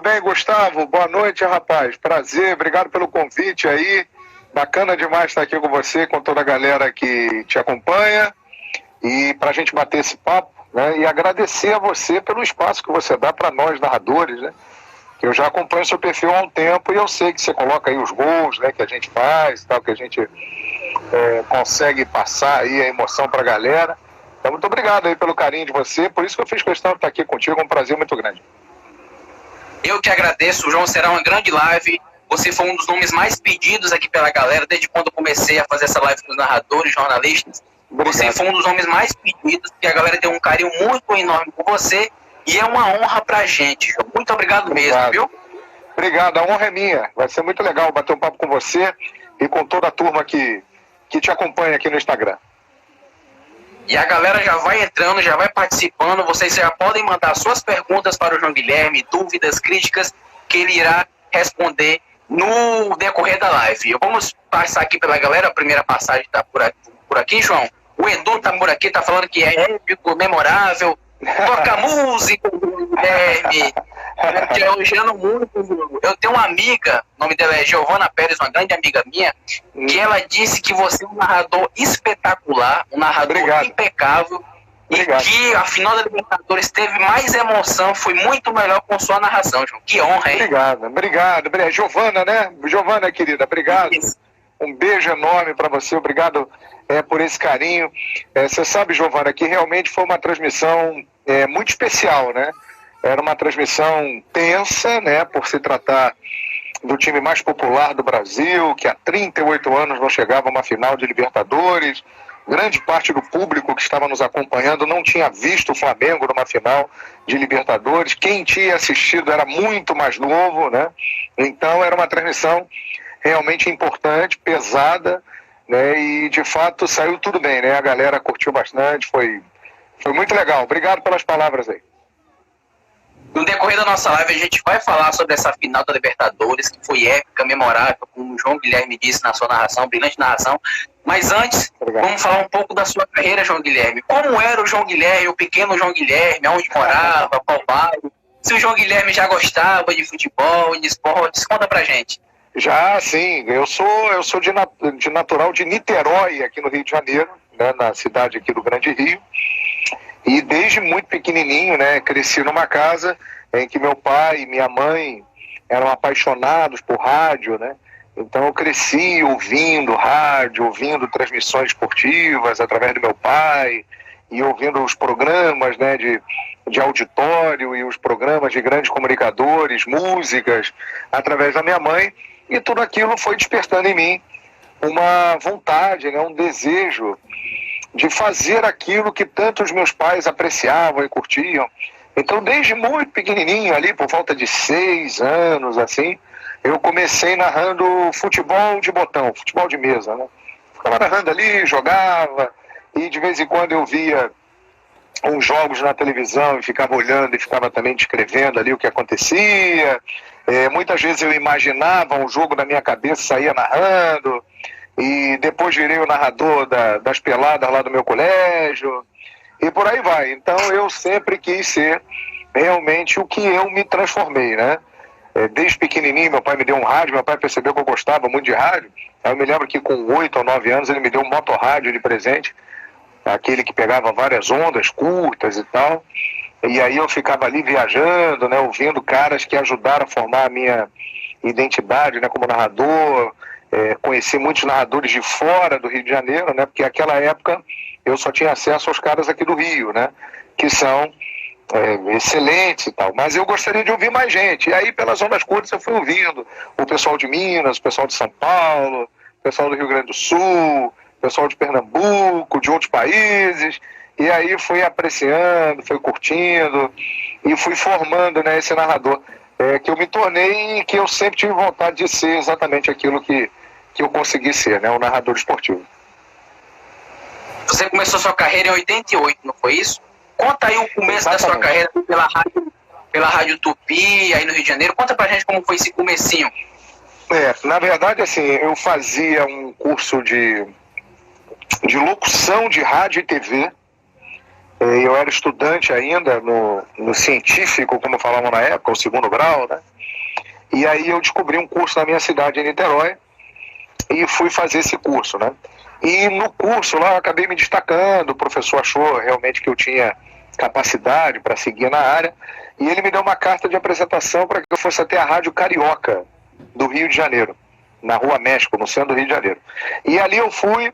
bem, Gustavo? Boa noite, rapaz. Prazer, obrigado pelo convite aí. Bacana demais estar aqui com você, com toda a galera que te acompanha. E para a gente bater esse papo, né? E agradecer a você pelo espaço que você dá para nós, narradores, né? Eu já acompanho seu perfil há um tempo e eu sei que você coloca aí os gols, né, que a gente faz, tal, que a gente consegue passar aí a emoção para a galera. Então, muito obrigado aí pelo carinho de você. Por isso que eu fiz questão de estar aqui contigo. É um prazer muito grande. Eu que agradeço, João. Será uma grande live. Você foi um dos nomes mais pedidos aqui pela galera, desde quando eu comecei a fazer essa live com os narradores, jornalistas. Obrigado. Você foi um dos nomes mais pedidos, porque a galera tem um carinho muito enorme por você. E é uma honra pra gente, João. Muito obrigado mesmo, viu? Obrigado, a honra é minha. Vai ser muito legal bater um papo com você e com toda a turma que te acompanha aqui no Instagram. E a galera já vai entrando, já vai participando. Vocês já podem mandar suas perguntas para o João Guilherme, dúvidas, críticas, que ele irá responder no decorrer da live. Vamos passar aqui pela galera. A primeira passagem está por aqui, João. O Edu está por aqui, está falando que é épico, memorável. Toca música, Guilherme. Te elogiando muito. Eu tenho uma amiga, o nome dela é Giovana Pérez, uma grande amiga minha, que ela disse que você é um narrador espetacular, um narrador impecável, e que a final da Libertadores teve mais emoção, foi muito melhor com sua narração, João. Que honra, hein? Obrigado. Giovana, né? Giovana, querida, obrigado. Isso. Um beijo enorme para você, obrigado por esse carinho. Você sabe, Giovana, que realmente foi uma transmissão muito especial, né? Era uma transmissão tensa, né? Por se tratar do time mais popular do Brasil, que há 38 anos não chegava a uma final de Libertadores. Grande parte do público que estava nos acompanhando não tinha visto o Flamengo numa final de Libertadores. Quem tinha assistido era muito mais novo, né? Então era uma transmissão realmente importante, pesada, né? E de fato saiu tudo bem, né? A galera curtiu bastante, foi muito legal. Obrigado pelas palavras aí. No decorrer da nossa live a gente vai falar sobre essa final da Libertadores, que foi épica, memorável, como o João Guilherme disse na sua narração, brilhante narração. Mas antes, vamos falar um pouco da sua carreira, João Guilherme. Como era o João Guilherme, o pequeno João Guilherme, onde morava, qual bairro? Se o João Guilherme já gostava de futebol, de esportes, conta pra gente. Já, sim. Eu sou de natural de Niterói, aqui no Rio de Janeiro, né, na cidade aqui do Grande Rio. E desde muito pequenininho, né, cresci numa casa em que meu pai e minha mãe eram apaixonados por rádio, né? Então eu cresci ouvindo rádio, ouvindo transmissões esportivas através do meu pai e ouvindo os programas, né, de auditório e os programas de grandes comunicadores, músicas, através da minha mãe. E tudo aquilo foi despertando em mim uma vontade, né, um desejo de fazer aquilo que tanto os meus pais apreciavam e curtiam. Então, desde muito pequenininho, ali por volta de 6 anos, assim, eu comecei narrando futebol de botão, futebol de mesa, né? Ficava narrando ali, jogava, e de vez em quando eu via uns jogos na televisão e ficava olhando e ficava também descrevendo ali o que acontecia. Muitas vezes eu imaginava um jogo na minha cabeça, saía narrando. E depois virei o narrador das peladas lá do meu colégio, e por aí vai. Então eu sempre quis ser realmente o que eu me transformei, né? Desde pequenininho meu pai me deu um rádio, meu pai percebeu que eu gostava muito de rádio. Aí eu me lembro que com 8 ou 9 anos ele me deu um motorrádio de presente, aquele que pegava várias ondas curtas e tal. E aí eu ficava ali viajando, né, ouvindo caras que ajudaram a formar a minha identidade, né, como narrador. Conheci muitos narradores de fora do Rio de Janeiro, né? Porque naquela época eu só tinha acesso aos caras aqui do Rio, né? Que são excelentes e tal. Mas eu gostaria de ouvir mais gente. E aí, pelas ondas curtas, eu fui ouvindo o pessoal de Minas, o pessoal de São Paulo, o pessoal do Rio Grande do Sul, o pessoal de Pernambuco, de outros países. E aí fui apreciando, fui curtindo e fui formando, né, esse narrador que eu me tornei e que eu sempre tive vontade de ser exatamente aquilo que eu consegui ser, né, um narrador esportivo. Você começou sua carreira em 88, não foi isso? Conta aí o começo da sua carreira pela Rádio Tupi, aí no Rio de Janeiro. Conta pra gente como foi esse comecinho. Na verdade, assim, eu fazia um curso de locução de rádio e TV Eu era estudante ainda no científico, como falavam na época, o segundo grau, né? E aí eu descobri um curso na minha cidade, em Niterói, e fui fazer esse curso, né? E no curso lá eu acabei me destacando, o professor achou realmente que eu tinha capacidade para seguir na área, e ele me deu uma carta de apresentação para que eu fosse até a Rádio Carioca do Rio de Janeiro, na Rua México, no centro do Rio de Janeiro. E ali eu fui,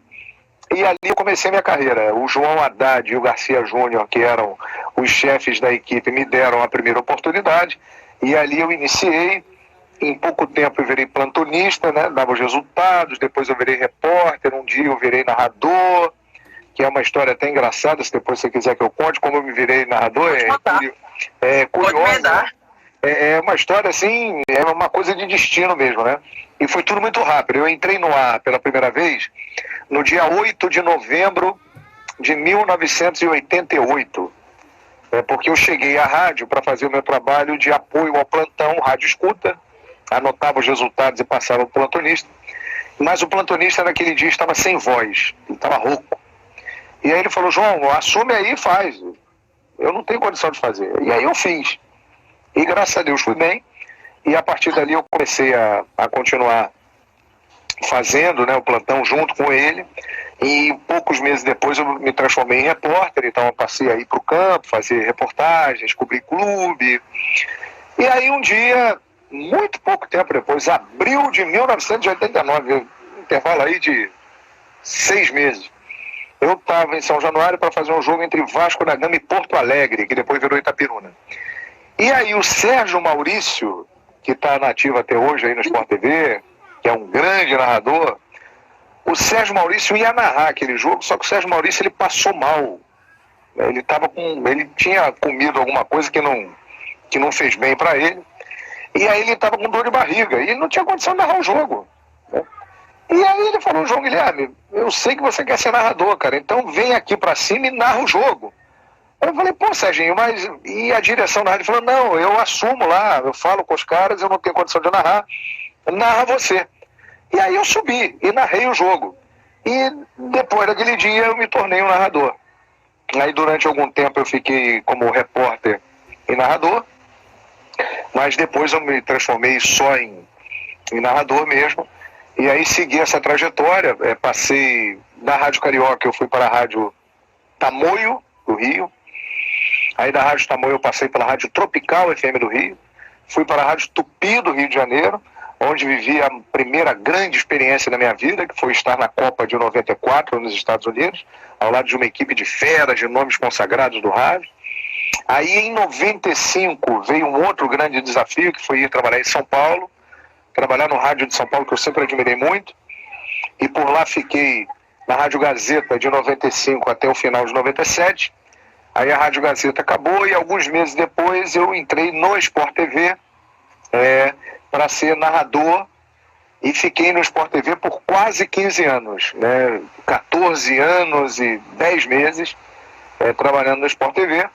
e ali eu comecei minha carreira. O João Haddad e o Garcia Júnior, que eram os chefes da equipe, me deram a primeira oportunidade, e ali eu iniciei. Em pouco tempo eu virei plantonista, né? Dava os resultados, depois eu virei repórter, um dia eu virei narrador, que é uma história até engraçada, se depois você quiser que eu conte como eu me virei narrador, é curioso. É uma história assim, é uma coisa de destino mesmo, né? E foi tudo muito rápido. Eu entrei no ar pela primeira vez no dia 8 de novembro de 1988, porque eu cheguei à rádio para fazer o meu trabalho de apoio ao plantão Rádio Escuta, anotava os resultados e passava para o plantonista, mas o plantonista naquele dia estava sem voz, ele estava rouco. E aí ele falou: João, assume aí e faz, eu não tenho condição de fazer. E aí eu fiz, e graças a Deus fui bem, e a partir dali eu comecei a continuar fazendo, né, o plantão junto com ele, e poucos meses depois eu me transformei em repórter, então eu passei aí para o campo, fazer reportagens, cobrir clube, e aí um dia, muito pouco tempo depois, abril de 1989, intervalo aí de 6 meses, eu estava em São Januário para fazer um jogo entre Vasco da Gama e Porto Alegre, que depois virou Itapiruna. E aí o Sérgio Maurício, que está nativo até hoje aí no Sport TV, que é um grande narrador, o Sérgio Maurício ia narrar aquele jogo, só que o Sérgio Maurício ele passou mal. Ele tinha comido alguma coisa que não fez bem para ele. E aí ele estava com dor de barriga e não tinha condição de narrar o jogo, né? E aí ele falou: João Guilherme, eu sei que você quer ser narrador, cara, então vem aqui para cima e narra o jogo. Eu falei: pô, Serginho, mas e a direção da rádio? Ele falou: não, eu assumo lá, eu falo com os caras, eu não tenho condição de narrar, narra você. E aí eu subi e narrei o jogo. E depois daquele dia eu me tornei um narrador. Aí durante algum tempo eu fiquei como repórter e narrador, mas depois eu me transformei só em narrador mesmo, e aí segui essa trajetória. Passei da Rádio Carioca, eu fui para a Rádio Tamoio, do Rio, aí da Rádio Tamoio eu passei pela Rádio Tropical FM do Rio, fui para a Rádio Tupi do Rio de Janeiro, onde vivi a primeira grande experiência da minha vida, que foi estar na Copa de 94 nos Estados Unidos, ao lado de uma equipe de feras, de nomes consagrados do rádio. Aí em 95 veio um outro grande desafio, que foi ir trabalhar em São Paulo, trabalhar no rádio de São Paulo, que eu sempre admirei muito, e por lá fiquei na Rádio Gazeta de 95 até o final de 97. Aí a Rádio Gazeta acabou e alguns meses depois eu entrei no Sport TV para ser narrador, e fiquei no Sport TV por quase 15 anos, né? 14 anos e 10 meses trabalhando no Sport TV,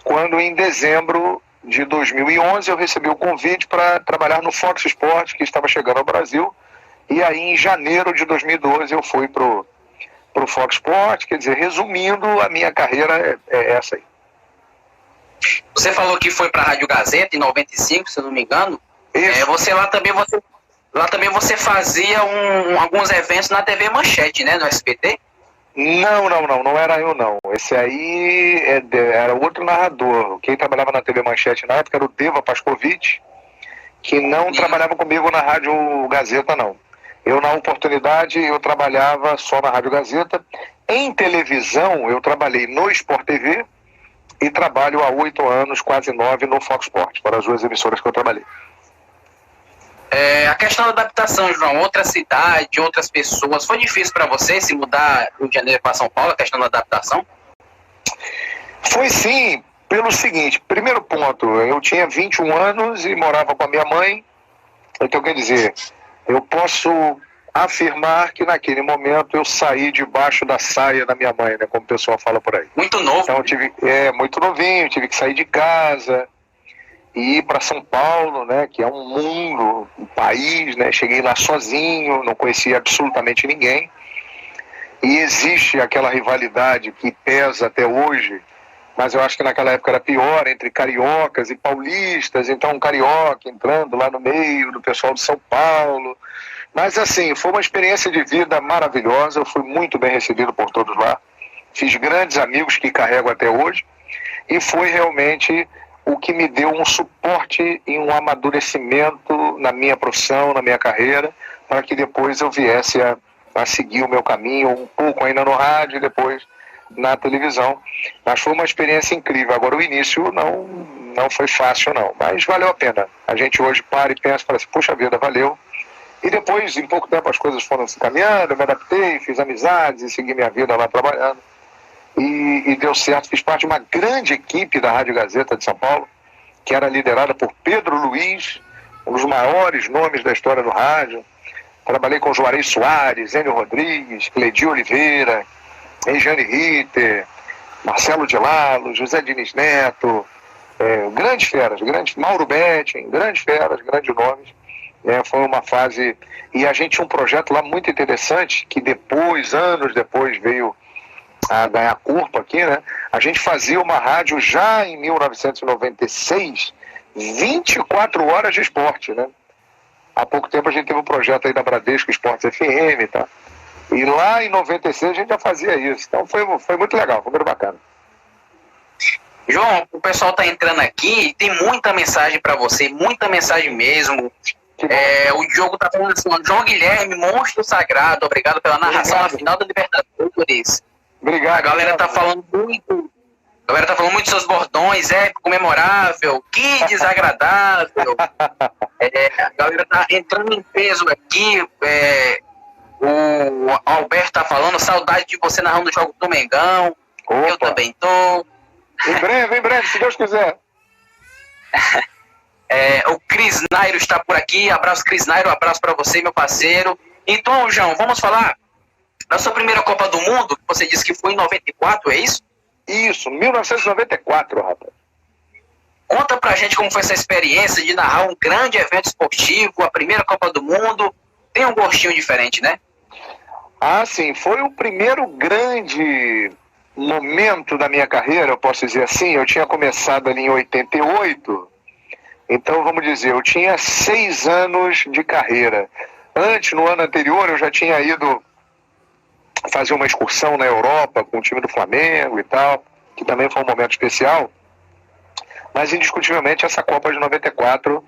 quando em dezembro de 2011 eu recebi o convite para trabalhar no Fox Sports, que estava chegando ao Brasil, e aí em janeiro de 2012 eu fui pro Fox Sports. Quer dizer, resumindo, a minha carreira é essa aí. Você falou que foi para a Rádio Gazeta em 95, se eu não me engano. Isso. Lá também você fazia alguns eventos na TV Manchete, né, no SBT? Não era eu não. Esse aí era outro narrador. Quem trabalhava na TV Manchete na época era o Deva Pascovitch, que não trabalhava comigo na Rádio Gazeta, não. Eu, na oportunidade, eu trabalhava só na Rádio Gazeta. Em televisão, eu trabalhei no Sport TV e trabalho há 8 anos, quase 9, no Fox Sports, para as 2 emissoras que eu trabalhei. A questão da adaptação, João, outra cidade, outras pessoas, foi difícil para você se mudar do Rio de Janeiro para São Paulo, a questão da adaptação? Foi sim, pelo seguinte: primeiro ponto, eu tinha 21 anos e morava com a minha mãe, então quer dizer, eu posso afirmar que naquele momento eu saí debaixo da saia da minha mãe, né, como o pessoal fala por aí. Muito novo. Então muito novinho, tive que sair de casa e ir para São Paulo, né, que é um mundo, um país, né? Cheguei lá sozinho, não conhecia absolutamente ninguém. E existe aquela rivalidade que pesa até hoje mas eu acho que naquela época era pior, entre cariocas e paulistas, então um carioca entrando lá no meio do pessoal de São Paulo. Mas assim, foi uma experiência de vida maravilhosa, eu fui muito bem recebido por todos lá, fiz grandes amigos que carrego até hoje, e foi realmente o que me deu um suporte e um amadurecimento na minha profissão, na minha carreira, para que depois eu viesse a seguir o meu caminho, um pouco ainda no rádio e depois na televisão. Mas foi uma experiência incrível. Agora o início não foi fácil não, mas valeu a pena. A gente hoje para e pensa, fala assim, puxa vida, valeu. E depois, em pouco tempo, as coisas foram se caminhando, eu me adaptei, fiz amizades e segui minha vida lá trabalhando. E deu certo, fiz parte de uma grande equipe da Rádio Gazeta de São Paulo, que era liderada por Pedro Luiz, um dos maiores nomes da história do rádio. Trabalhei com Juarez Soares, Enio Rodrigues, Cledi Oliveira, Regiane Ritter, Marcelo de Lalo, José Diniz Neto, grandes feras, Mauro Betting, grandes feras, grandes nomes. Foi uma fase, e a gente tinha um projeto lá muito interessante, que depois, anos depois, veio a ganhar corpo aqui, né? A gente fazia uma rádio já em 1996, 24 horas de esporte, né? Há pouco tempo a gente teve um projeto aí da Bradesco Esportes FM, tá? E lá em 96 a gente já fazia isso. Então foi muito legal, foi muito bacana. João, o pessoal tá entrando aqui, tem muita mensagem para você, muita mensagem mesmo. O Diogo tá falando assim, João Guilherme, monstro sagrado, obrigado pela narração na final da Libertadores. Obrigado. A galera tá falando muito. A galera tá falando muito dos seus bordões, épico, memorável, que desagradável. A galera tá entrando em peso aqui. O Alberto tá falando, saudade de você narrando o jogo do Mengão. Opa. Eu também tô. Em breve, se Deus quiser. O Cris Nairo está por aqui. Abraço, Cris Nairo, abraço para você, meu parceiro. Então, João, vamos falar da sua primeira Copa do Mundo, que você disse que foi em 94, é isso? Isso, 1994, rapaz. Conta pra gente como foi essa experiência de narrar um grande evento esportivo, a primeira Copa do Mundo. Tem um gostinho diferente, né? Ah, sim, foi o primeiro grande momento da minha carreira, eu posso dizer assim. Eu tinha começado ali em 88, então vamos dizer, eu tinha 6 anos de carreira. Antes, no ano anterior, eu já tinha ido fazer uma excursão na Europa com o time do Flamengo e tal, que também foi um momento especial. Mas indiscutivelmente essa Copa de 94,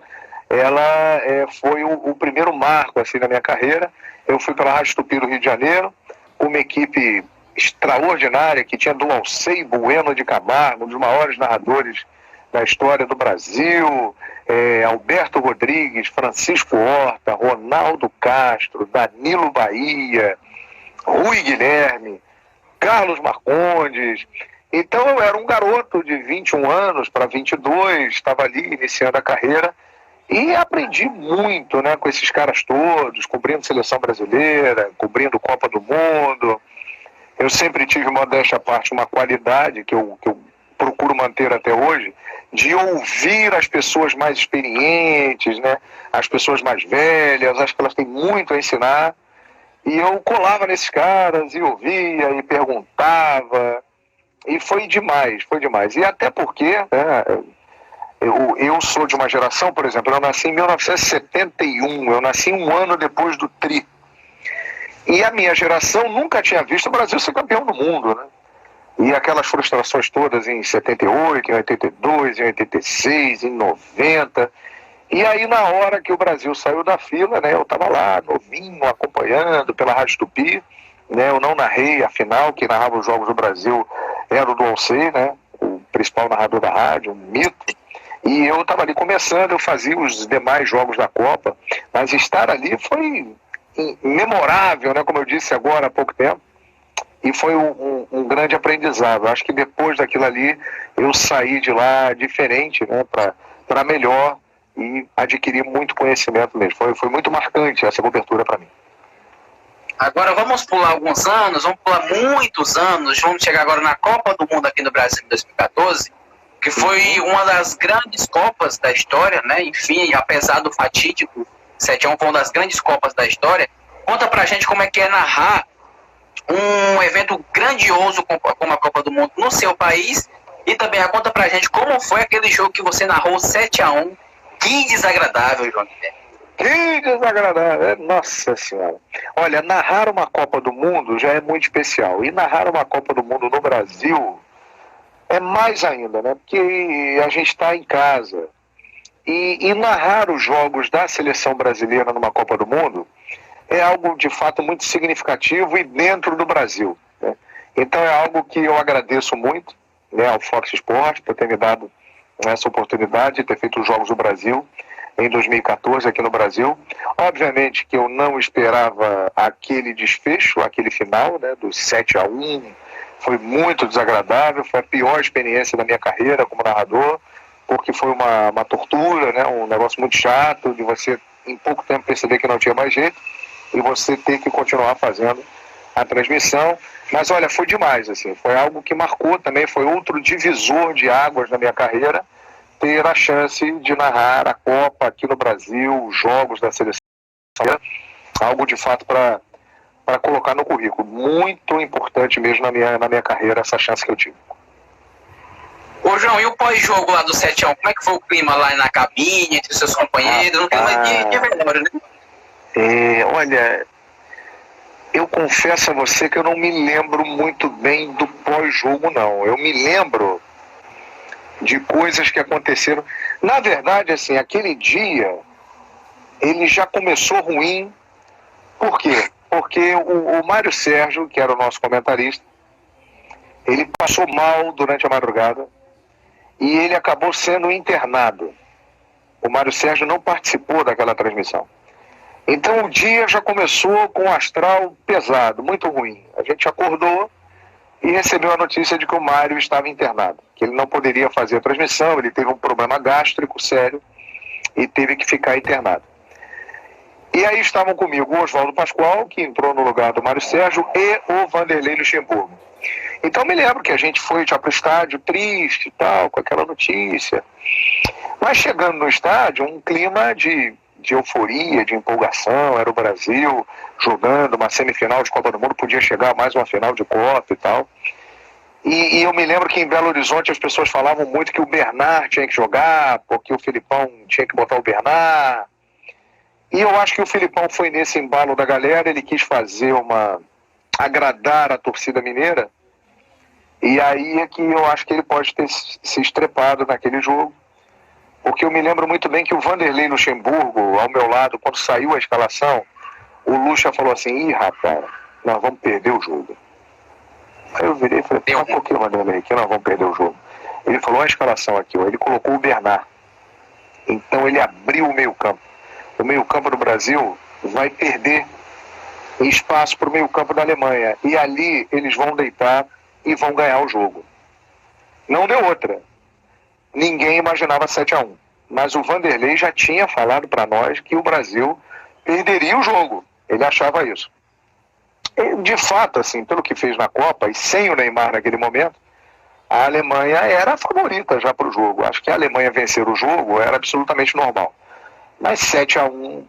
ela foi o primeiro marco assim na minha carreira. Eu fui pela Rádio Tupi do Rio de Janeiro, com uma equipe extraordinária que tinha Dulcei Bueno de Camargo, um dos maiores narradores da história do Brasil, Alberto Rodrigues, Francisco Horta, Ronaldo Castro, Danilo Bahia, Rui Guilherme, Carlos Marcondes. Então eu era um garoto de 21 anos para 22, estava ali iniciando a carreira e aprendi muito, né, com esses caras todos, cobrindo Seleção Brasileira, cobrindo Copa do Mundo. Eu sempre tive, modéstia à parte, uma qualidade que eu procuro manter até hoje, de ouvir as pessoas mais experientes, né, as pessoas mais velhas. Acho que elas têm muito a ensinar. E eu colava nesses caras e ouvia e perguntava. E foi demais, foi demais. E até porque eu sou de uma geração, por exemplo, eu nasci em 1971, eu nasci um ano depois do Tri. E a minha geração nunca tinha visto o Brasil ser campeão do mundo, né? E aquelas frustrações todas em 78, em 82, em 86, em 90. E aí, na hora que o Brasil saiu da fila, né, eu estava lá, novinho, acompanhando pela Rádio Tupi, né, eu não narrei a final, quem narrava os Jogos do Brasil era o Dulcei, né, o principal narrador da rádio, um mito, e eu estava ali começando, eu fazia os demais jogos da Copa, mas estar ali foi memorável, né, como eu disse agora há pouco tempo, e foi um grande aprendizado. Acho que depois daquilo ali, eu saí de lá diferente, né, para melhor, e adquirir muito conhecimento mesmo. Foi muito marcante essa cobertura para mim. Agora vamos pular alguns anos, vamos pular muitos anos, vamos chegar agora na Copa do Mundo aqui no Brasil em 2014, que foi uma das grandes Copas da história, né? Enfim, apesar do fatídico 7-1, foi uma das grandes Copas da história. Conta pra gente como é que é narrar um evento grandioso como a Copa do Mundo no seu país E também conta pra gente como foi aquele jogo que você narrou 7-1. Que desagradável, João Guilherme. Que desagradável, nossa senhora. Olha, narrar uma Copa do Mundo já é muito especial. E narrar uma Copa do Mundo no Brasil é mais ainda, né? Porque a gente está em casa. E narrar os jogos da seleção brasileira numa Copa do Mundo é algo de fato muito significativo e dentro do Brasil, né? Então é algo que eu agradeço muito, né, ao Fox Sports por ter me dado essa oportunidade de ter feito os Jogos do Brasil em 2014 aqui no Brasil. Obviamente que eu não esperava aquele desfecho, aquele final, né, do 7-1. Foi muito desagradável, foi a pior experiência da minha carreira como narrador, porque foi uma tortura, né, um negócio muito chato de você em pouco tempo perceber que não tinha mais jeito e você ter que continuar fazendo a transmissão. Mas olha, foi demais, assim, foi algo que marcou também, foi outro divisor de águas na minha carreira, ter a chance de narrar a Copa aqui no Brasil, os jogos da seleção, algo de fato para colocar no currículo. Muito importante mesmo na minha carreira, essa chance que eu tive. Ô João, e o pós-jogo lá do 7-1, como é que foi o clima lá na cabine, entre os seus companheiros? Não tem de velório, né? Olha, eu confesso a você que eu não me lembro muito bem do pós-jogo, não. Eu me lembro de coisas que aconteceram. Na verdade, assim, aquele dia, ele já começou ruim. Por quê? Porque o Mário Sérgio, que era o nosso comentarista, ele passou mal durante a madrugada e ele acabou sendo internado. O Mário Sérgio não participou daquela transmissão. Então o dia já começou com um astral pesado, muito ruim. A gente acordou e recebeu a notícia de que o Mário estava internado, que ele não poderia fazer a transmissão, ele teve um problema gástrico sério e teve que ficar internado. E aí estavam comigo o Oswaldo Pascoal, que entrou no lugar do Mário Sérgio, e o Vanderlei Luxemburgo. Então me lembro que a gente foi já para o estádio triste e tal, com aquela notícia. Mas chegando no estádio, um clima de euforia, de empolgação, era o Brasil jogando uma semifinal de Copa do Mundo, podia chegar a mais uma final de Copa e tal. E eu me lembro que em Belo Horizonte as pessoas falavam muito que o Bernard tinha que jogar, porque o Filipão tinha que botar o Bernard. E eu acho que o Filipão foi nesse embalo da galera, ele quis fazer agradar a torcida mineira, e aí é que eu acho que ele pode ter se estrepado naquele jogo. Porque eu me lembro muito bem que o Vanderlei Luxemburgo, ao meu lado, quando saiu a escalação, o Luxa falou assim: ih, rapaz, nós vamos perder o jogo. Aí eu virei e falei: por que, Vanderlei, que nós vamos perder o jogo? Ele falou: a escalação aqui, ó, ele colocou o Bernard. Então ele abriu o meio-campo. O meio-campo do Brasil vai perder espaço para o meio-campo da Alemanha. E ali eles vão deitar e vão ganhar o jogo. Não deu outra. Ninguém imaginava 7-1. Mas o Vanderlei já tinha falado para nós que o Brasil perderia o jogo. Ele achava isso. E, de fato, assim, pelo que fez na Copa, e sem o Neymar naquele momento, a Alemanha era a favorita já para o jogo. Acho que a Alemanha vencer o jogo era absolutamente normal. Mas 7-1,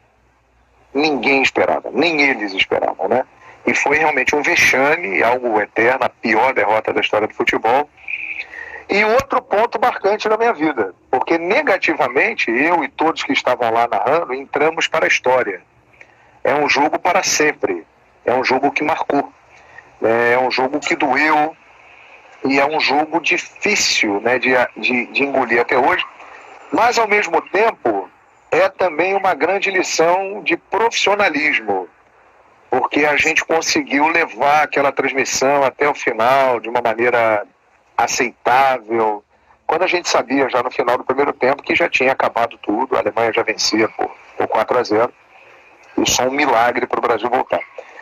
ninguém esperava. Nem eles esperavam, né? E foi realmente um vexame, algo eterno, a pior derrota da história do futebol. E outro ponto marcante na minha vida, porque negativamente, eu e todos que estavam lá narrando, entramos para a história. É um jogo para sempre, é um jogo que marcou, é um jogo que doeu, e é um jogo difícil, né, de engolir até hoje, mas ao mesmo tempo é também uma grande lição de profissionalismo, porque a gente conseguiu levar aquela transmissão até o final de uma maneira aceitável, quando a gente sabia já no final do primeiro tempo que já tinha acabado tudo, a Alemanha já vencia por 4-0, e só um milagre para o Brasil voltar.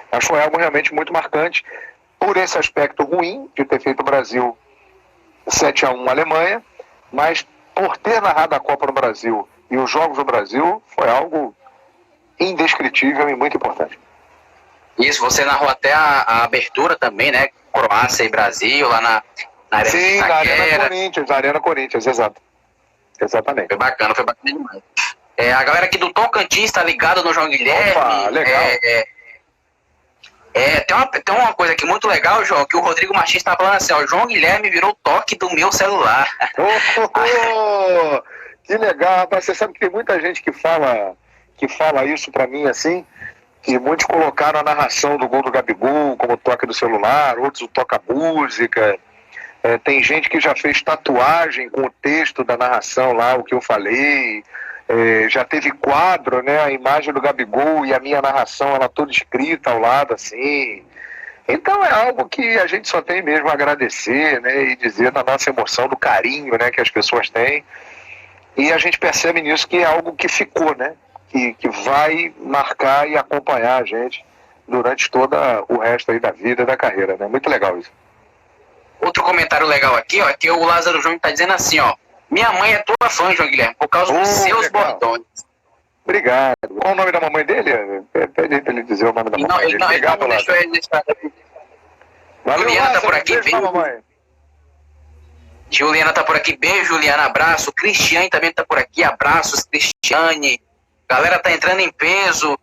Mas foi algo realmente muito marcante, por esse aspecto ruim de ter feito o Brasil 7-1 na Alemanha, mas por ter narrado a Copa no Brasil e os Jogos do Brasil, foi algo indescritível e muito importante. Isso, você narrou até a abertura também, né? Croácia e Brasil, lá na Arena. Sim, na Arena Corinthians, exato. Exatamente. Foi bacana demais. A galera aqui do Tocantins está ligada no João Guilherme. Opa, legal. Tem uma coisa aqui muito legal, João, que o Rodrigo Martins está falando assim, ó, João Guilherme virou toque do meu celular. Que legal, rapaz. Você sabe que tem muita gente que fala isso pra mim assim, que muitos colocaram a narração do gol do Gabigol como toque do celular, outros o toca-música. Tem gente que já fez tatuagem com o texto da narração lá, o que eu falei. Já teve quadro, né, a imagem do Gabigol e a minha narração, ela toda escrita ao lado, assim. Então é algo que a gente só tem mesmo a agradecer, né, e dizer da nossa emoção, do carinho, né, que as pessoas têm. E a gente percebe nisso que é algo que ficou, né, que vai marcar e acompanhar a gente durante todo o resto aí da vida, da carreira, né. Muito legal isso. Outro comentário legal aqui, ó, que o Lázaro Júnior tá dizendo assim, ó, minha mãe é tua fã, João Guilherme, por causa dos seus bordões. Obrigado. Qual o nome da mamãe dele? Pede aí pra ele dizer o nome da mamãe dele. Obrigado, deixou ele deixar. Juliana tá por aqui, beijo. Juliana tá por aqui, beijo, Juliana, abraço. Cristiane também tá por aqui, abraços, Cristiane. Galera tá entrando em peso.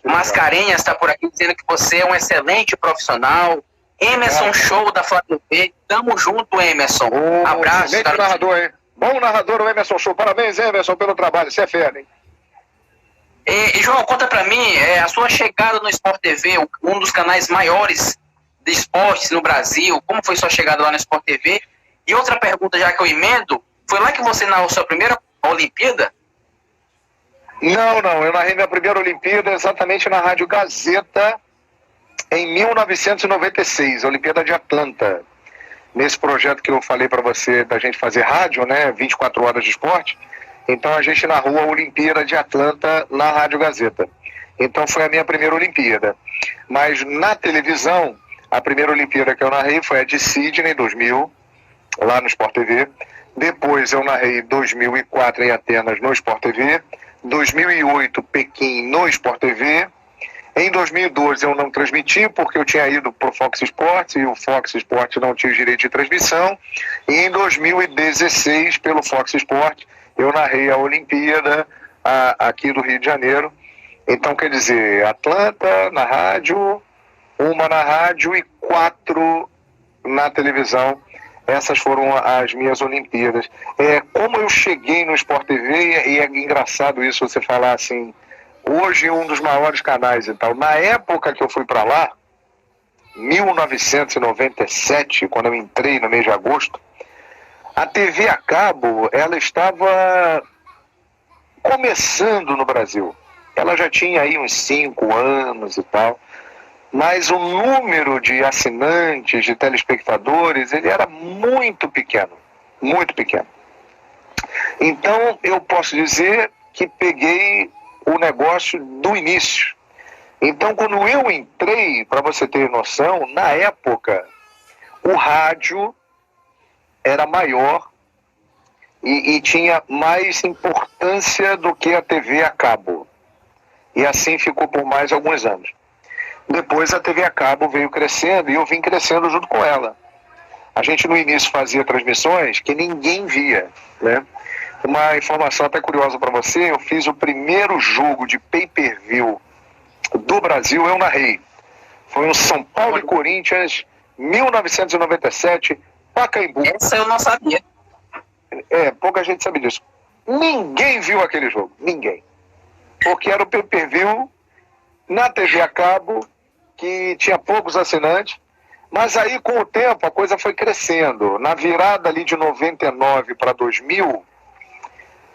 Mascarenhas tá por aqui dizendo que você é um excelente profissional. Emerson Show da Flá TV, tamo junto, Emerson. Abraço, cara. Narrador, hein? Bom narrador o Emerson Show. Parabéns, Emerson, pelo trabalho. Você é fera, hein? E João, conta pra mim, a sua chegada no Sport TV, um dos canais maiores de esportes no Brasil, como foi sua chegada lá no Sport TV? E outra pergunta, já que eu emendo, foi lá que você narrou sua primeira Olimpíada? Não, eu narrei minha primeira Olimpíada exatamente na Rádio Gazeta, em 1996, Olimpíada de Atlanta. Nesse projeto que eu falei para você, da gente fazer rádio, né, 24 horas de esporte, então a gente narrou a Olimpíada de Atlanta na Rádio Gazeta. Então foi a minha primeira Olimpíada. Mas na televisão, a primeira Olimpíada que eu narrei foi a de Sydney, 2000, lá no Sport TV. Depois eu narrei 2004 em Atenas no Sport TV. 2008, Pequim no Sport TV. Em 2012 eu não transmiti porque eu tinha ido para o Fox Sports e o Fox Sports não tinha direito de transmissão. E em 2016, pelo Fox Sports, eu narrei a Olimpíada aqui do Rio de Janeiro. Então, quer dizer, Atlanta na rádio, uma na rádio e 4 na televisão. Essas foram as minhas Olimpíadas. Como eu cheguei no Sport TV, e é engraçado isso, você falar assim, hoje um dos maiores canais e tal. Na época que eu fui para lá, 1997, quando eu entrei no mês de agosto, a TV a cabo, ela estava começando no Brasil. Ela já tinha aí uns 5 anos e tal, mas o número de assinantes, de telespectadores, ele era muito pequeno, muito pequeno. Então, eu posso dizer que peguei o negócio do início. Então, quando eu entrei, para você ter noção, na época, o rádio era maior e tinha mais importância do que a TV a cabo. E assim ficou por mais alguns anos. Depois a TV a cabo veio crescendo e eu vim crescendo junto com ela. A gente no início fazia transmissões que ninguém via, né? Uma informação até curiosa para você, eu fiz o primeiro jogo de pay-per-view do Brasil, eu narrei. Foi um São Paulo e Corinthians, 1997, Pacaembu. Essa eu não sabia. Pouca gente sabe disso. Ninguém viu aquele jogo, ninguém. Porque era o pay-per-view na TV a cabo, que tinha poucos assinantes, mas aí com o tempo a coisa foi crescendo. Na virada ali de 99 para 2000,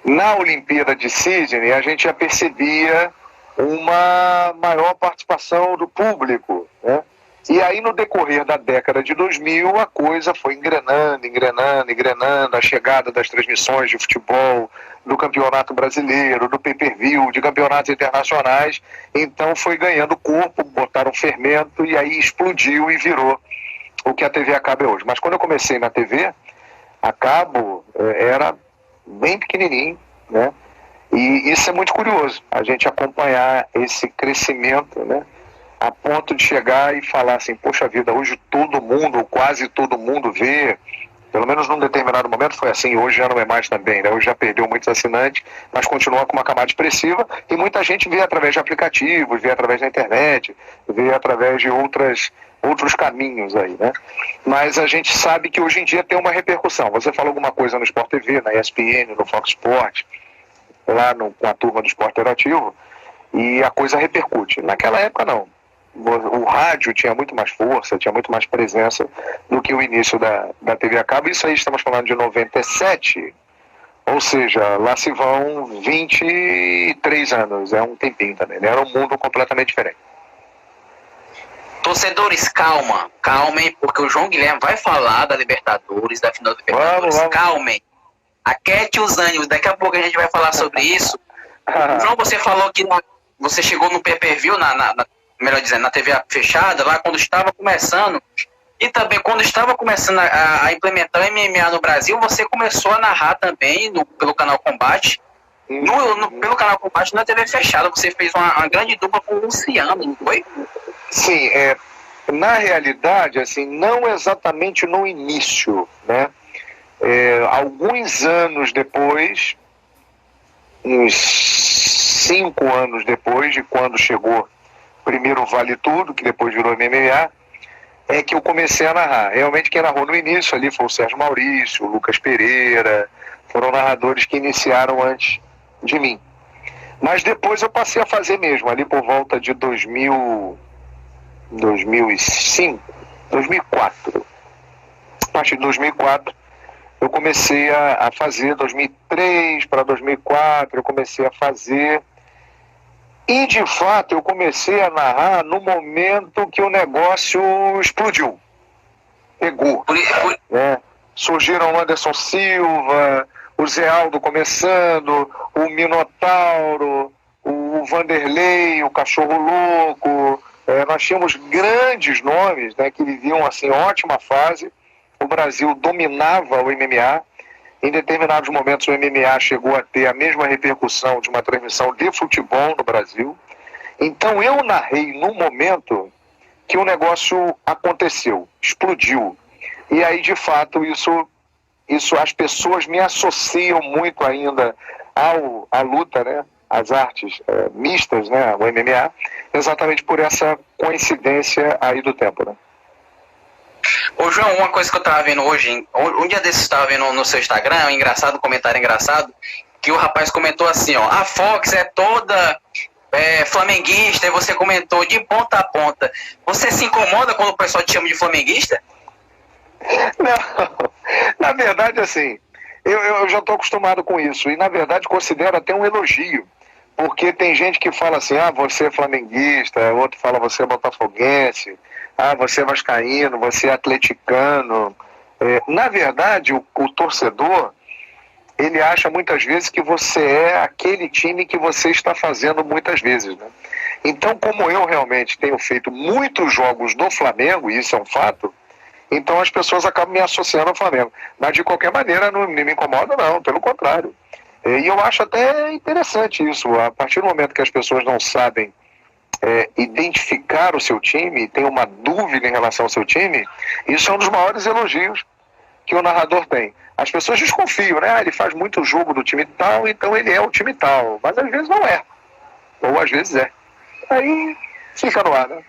na Olimpíada de Sydney, a gente já percebia uma maior participação do público, né? E aí no decorrer da década de 2000, a coisa foi engrenando, a chegada das transmissões de futebol, do Campeonato Brasileiro, do pay-per-view, de campeonatos internacionais. Então foi ganhando corpo, botaram fermento e aí explodiu e virou o que a TV a cabo é hoje. Mas quando eu comecei na TV a cabo, era bem pequenininho, né? E isso é muito curioso, a gente acompanhar esse crescimento, né? A ponto de chegar e falar assim, poxa vida, hoje todo mundo, ou quase todo mundo vê Pelo menos num determinado momento foi assim, hoje já não é mais também, né? Hoje já perdeu muitos assinantes, mas continua com uma camada expressiva e muita gente vê através de aplicativos, vê através da internet, vê através de outros caminhos aí, né? Mas a gente sabe que hoje em dia tem uma repercussão. Você fala alguma coisa no Sport TV, na ESPN, no Fox Sport, lá com a turma do Esporte Interativo, e a coisa repercute. Naquela época não. O rádio tinha muito mais força, tinha muito mais presença do que o início da TV a cabo. Isso aí estamos falando de 97, ou seja, lá se vão 23 anos, é um tempinho também, né? Era um mundo completamente diferente. Torcedores, calmem, porque o João Guilherme vai falar da Libertadores, da final da Libertadores. Vamos. Calmem, aquete os ânimos, daqui a pouco a gente vai falar sobre isso. João, você falou que você chegou no pay-per-view, melhor dizendo, na TV fechada, lá quando estava começando, e também quando estava começando a implementar o MMA no Brasil, você começou a narrar também pelo canal Combate, pelo canal Combate na TV fechada, você fez uma grande dupla com o Luciano, não foi? Sim, na realidade, assim, não exatamente no início, né? Alguns anos depois, uns 5 anos depois de quando chegou primeiro Vale Tudo, que depois virou MMA, é que eu comecei a narrar. Realmente quem narrou no início ali foi o Sérgio Maurício, o Lucas Pereira, foram narradores que iniciaram antes de mim. Mas depois eu passei a fazer mesmo, ali por volta de 2005, 2004. A partir de 2004 eu comecei a fazer, 2003 para 2004 eu comecei a fazer. E, de fato, eu comecei a narrar no momento que o negócio explodiu. Pegou. Né? Surgiram o Anderson Silva, o Zé Aldo começando, o Minotauro, o Vanderlei, o Cachorro Louco. Nós tínhamos grandes nomes, né, que viviam assim, ótima fase. O Brasil dominava o MMA. Em determinados momentos o MMA chegou a ter a mesma repercussão de uma transmissão de futebol no Brasil. Então eu narrei no momento que o negócio aconteceu, explodiu. E aí, de fato, isso as pessoas me associam muito ainda à luta, né? Às artes mistas, né? O MMA, exatamente por essa coincidência aí do tempo, né? Ô João, uma coisa que eu tava vendo hoje, um dia desses eu tava vendo no seu Instagram, um comentário engraçado, que o rapaz comentou assim, ó, a Fox é toda flamenguista, e você comentou de ponta a ponta. Você se incomoda quando o pessoal te chama de flamenguista? Não, na verdade, assim, eu já estou acostumado com isso, e na verdade considero até um elogio, porque tem gente que fala assim, você é flamenguista, outro fala você é botafoguense, você é vascaíno, você é atleticano. Na verdade, o torcedor, ele acha muitas vezes que você é aquele time que você está fazendo muitas vezes, né? Então, como eu realmente tenho feito muitos jogos do Flamengo, e isso é um fato, então as pessoas acabam me associando ao Flamengo. Mas, de qualquer maneira, não me incomoda, não, pelo contrário. E eu acho até interessante isso. A partir do momento que as pessoas não sabem identificar o seu time, tem uma dúvida em relação ao seu time, isso é um dos maiores elogios que o narrador tem. As pessoas desconfiam, né? Ele faz muito jogo do time tal, então ele é o time tal. Mas às vezes não é. Ou às vezes é. Aí fica no ar, né?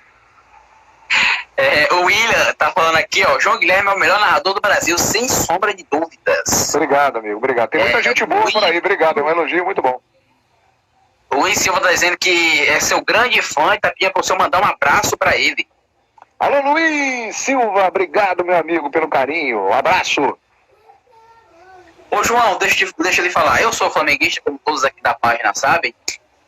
O William tá falando aqui, ó, João Guilherme é o melhor narrador do Brasil, sem sombra de dúvidas. Obrigado, amigo, obrigado. Tem muita gente boa por aí, obrigado, é um elogio muito bom. O Luiz Silva tá dizendo que é seu grande fã e tá pedindo pra você mandar um abraço pra ele. Alô, Luiz Silva, obrigado, meu amigo, pelo carinho, um abraço. Ô, João, deixa ele falar, eu sou flamenguista, como todos aqui da página sabem,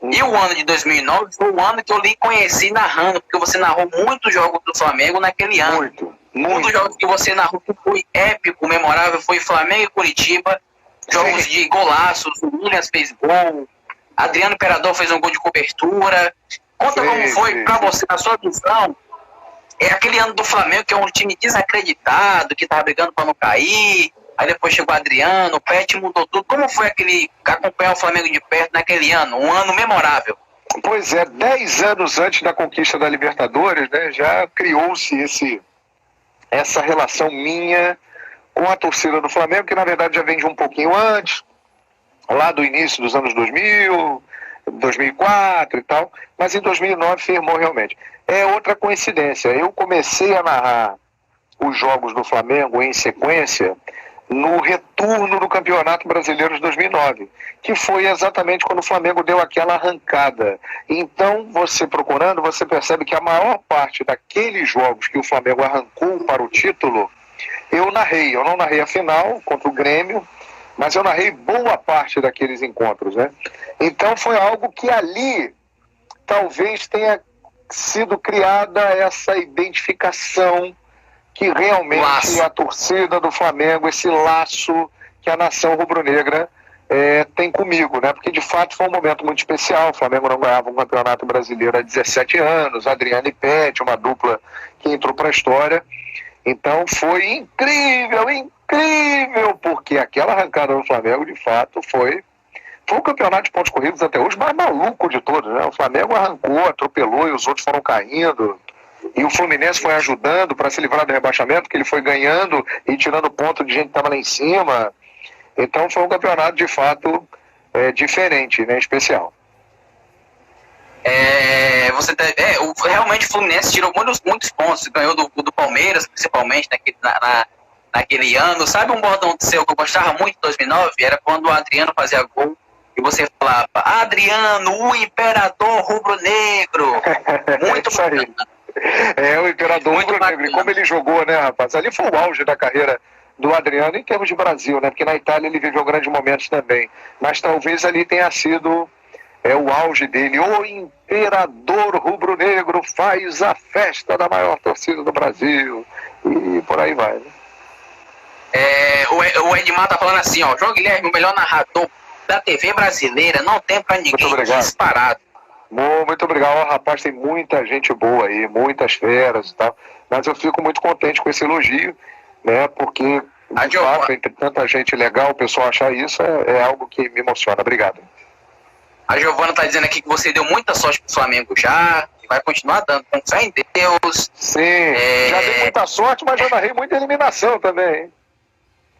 e o ano de 2009 foi o ano que eu lhe conheci narrando, porque você narrou muitos jogos do Flamengo naquele ano. Muito. Um dos jogos que você narrou que foi épico, memorável, foi Flamengo e Curitiba, jogos de golaços, o Williams fez gol, Adriano Imperador fez um gol de cobertura. Conta como foi pra você, na sua visão, aquele ano do Flamengo, que é um time desacreditado, que tava brigando pra não cair, aí depois chegou o Adriano, o Pet mudou tudo. Como foi acompanhar o Flamengo de perto naquele ano? Um ano memorável. Pois é, 10 anos antes da conquista da Libertadores, né, já criou-se essa relação minha com a torcida do Flamengo, que na verdade já vem de um pouquinho antes, lá do início dos anos 2000, 2004 e tal, mas em 2009 firmou realmente. É outra coincidência, eu comecei a narrar os jogos do Flamengo em sequência no retorno do Campeonato Brasileiro de 2009, que foi exatamente quando o Flamengo deu aquela arrancada. Então, você procurando, você percebe que a maior parte daqueles jogos que o Flamengo arrancou para o título, eu narrei. Eu não narrei a final contra o Grêmio, mas eu narrei boa parte daqueles encontros, né? Então, foi algo que ali talvez tenha sido criada essa identificação que realmente a torcida do Flamengo, esse laço que a nação rubro-negra tem comigo, né? Porque de fato foi um momento muito especial. O Flamengo não ganhava um campeonato brasileiro há 17 anos, Adriano e Pet, uma dupla que entrou para a história. Então foi incrível, incrível, porque aquela arrancada do Flamengo de fato foi o campeonato de pontos corridos até hoje mais maluco de todos, né? O Flamengo arrancou, atropelou e os outros foram caindo. E o Fluminense foi ajudando para se livrar do rebaixamento, que ele foi ganhando e tirando ponto de gente que estava lá em cima. Então foi um campeonato de fato diferente, né, especial. Realmente o Fluminense tirou muitos pontos, ganhou do Palmeiras, principalmente naquele ano. Sabe um bordão seu que eu gostava muito em 2009? Era quando o Adriano fazia gol e você falava: Adriano, o imperador rubro-negro. Muito bacana. O imperador rubro-negro. E como ele jogou, né, rapaz? Ali foi o auge da carreira do Adriano em termos de Brasil, né? Porque na Itália ele viveu grandes momentos também. Mas talvez ali tenha sido o auge dele. O imperador rubro-negro faz a festa da maior torcida do Brasil. E por aí vai, né? O Edmar tá falando assim, ó: João Guilherme, o melhor narrador da TV brasileira, não tem pra ninguém, disparado. Muito obrigado. O rapaz, tem muita gente boa aí, muitas feras e tal. Mas eu fico muito contente com esse elogio, né? Porque, de fato, entre tanta gente legal, o pessoal achar isso é algo que me emociona. Obrigado. A Giovana tá dizendo aqui que você deu muita sorte pro Flamengo já, e vai continuar dando, com fé em Deus. Sim, já dei muita sorte, mas já narrei muita eliminação também, hein?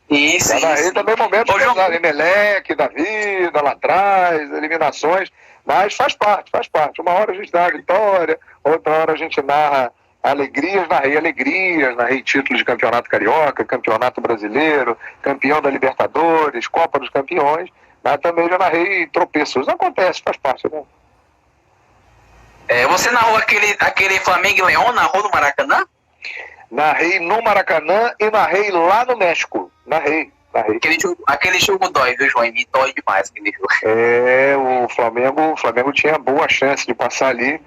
Isso. Já narrei também momentos pesados, Emelec da vida, lá atrás, eliminações. Mas faz parte. Uma hora a gente dá a vitória, outra hora a gente narra alegrias, narrei títulos de campeonato carioca, campeonato brasileiro, campeão da Libertadores, Copa dos Campeões, mas também já narrei tropeços. Acontece, faz parte, né? Você narrou aquele Flamengo e Leão, narrou no Maracanã? Narrei no Maracanã e narrei lá no México. Narrei. Aquele jogo dói, viu, João? Me dói demais aquele jogo. O Flamengo tinha boa chance de passar ali,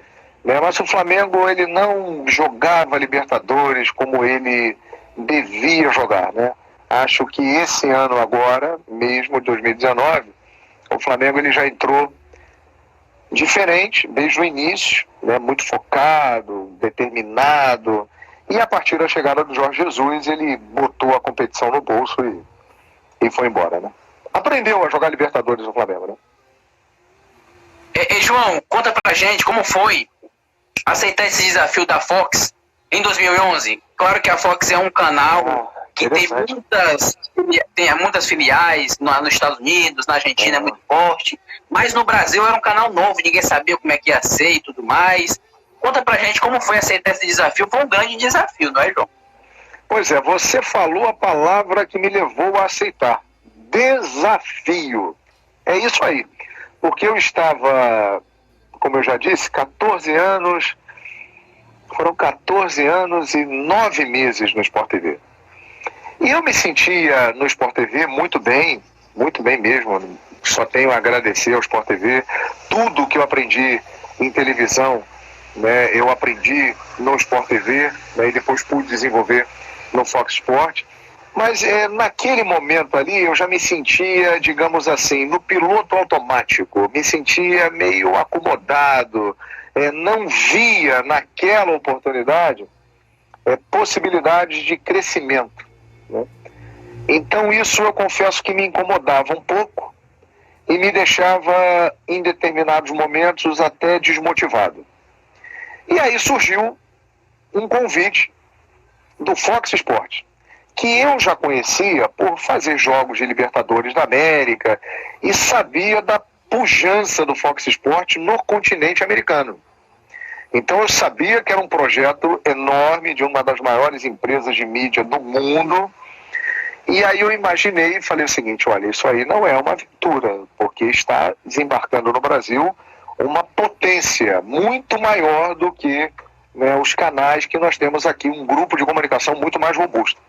né? Mas o Flamengo, ele não jogava Libertadores como ele devia jogar, né? Acho que esse ano agora, mesmo 2019, o Flamengo ele já entrou diferente desde o início, né? Muito focado, determinado, e a partir da chegada do Jorge Jesus, ele botou a competição no bolso e foi embora, né? Aprendeu a jogar Libertadores no Flamengo, né? João, conta pra gente como foi aceitar esse desafio da Fox em 2011. Claro que a Fox é um canal que tem muitas filiais nos Estados Unidos, na Argentina é muito forte, mas no Brasil era um canal novo, ninguém sabia como é que ia ser e tudo mais. Conta pra gente como foi aceitar esse desafio. Foi um grande desafio, não é, João? Pois é, você falou a palavra que me levou a aceitar. Desafio. É isso aí. Porque eu estava, como eu já disse, 14 anos... Foram 14 anos e 9 meses no Sport TV. E eu me sentia no Sport TV muito bem mesmo. Só tenho a agradecer ao Sport TV. Tudo que eu aprendi em televisão, né, eu aprendi no Sport TV, né, e depois pude desenvolver no Fox Sport. Mas naquele momento ali eu já me sentia, digamos assim, no piloto automático. Me sentia meio acomodado. Não via naquela oportunidade possibilidades de crescimento, né? Então isso eu confesso que me incomodava um pouco e me deixava em determinados momentos até desmotivado. E aí surgiu um convite do Fox Sport, que eu já conhecia por fazer jogos de Libertadores da América e sabia da pujança do Fox Sports no continente americano. Então eu sabia que era um projeto enorme de uma das maiores empresas de mídia do mundo. E aí eu imaginei e falei o seguinte: olha, isso aí não é uma aventura, porque está desembarcando no Brasil uma potência muito maior do que, né, os canais que nós temos aqui, um grupo de comunicação muito mais robusto.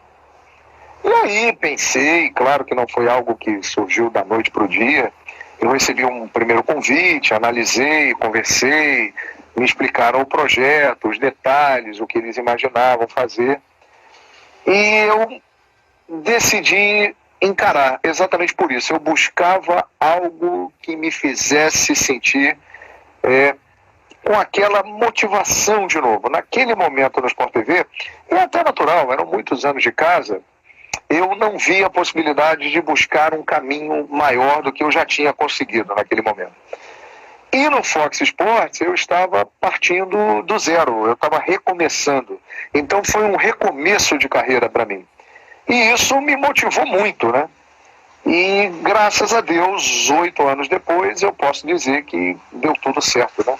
E aí pensei, claro que não foi algo que surgiu da noite para o dia, eu recebi um primeiro convite, analisei, conversei, me explicaram o projeto, os detalhes, o que eles imaginavam fazer. E eu decidi encarar exatamente por isso. Eu buscava algo que me fizesse sentir com aquela motivação de novo. Naquele momento no Sport TV, é até natural, eram muitos anos de casa, eu não via a possibilidade de buscar um caminho maior do que eu já tinha conseguido naquele momento. E no Fox Sports eu estava partindo do zero, eu estava recomeçando. Então foi um recomeço de carreira para mim. E isso me motivou muito, né? E graças a Deus, 8 anos depois, eu posso dizer que deu tudo certo, né?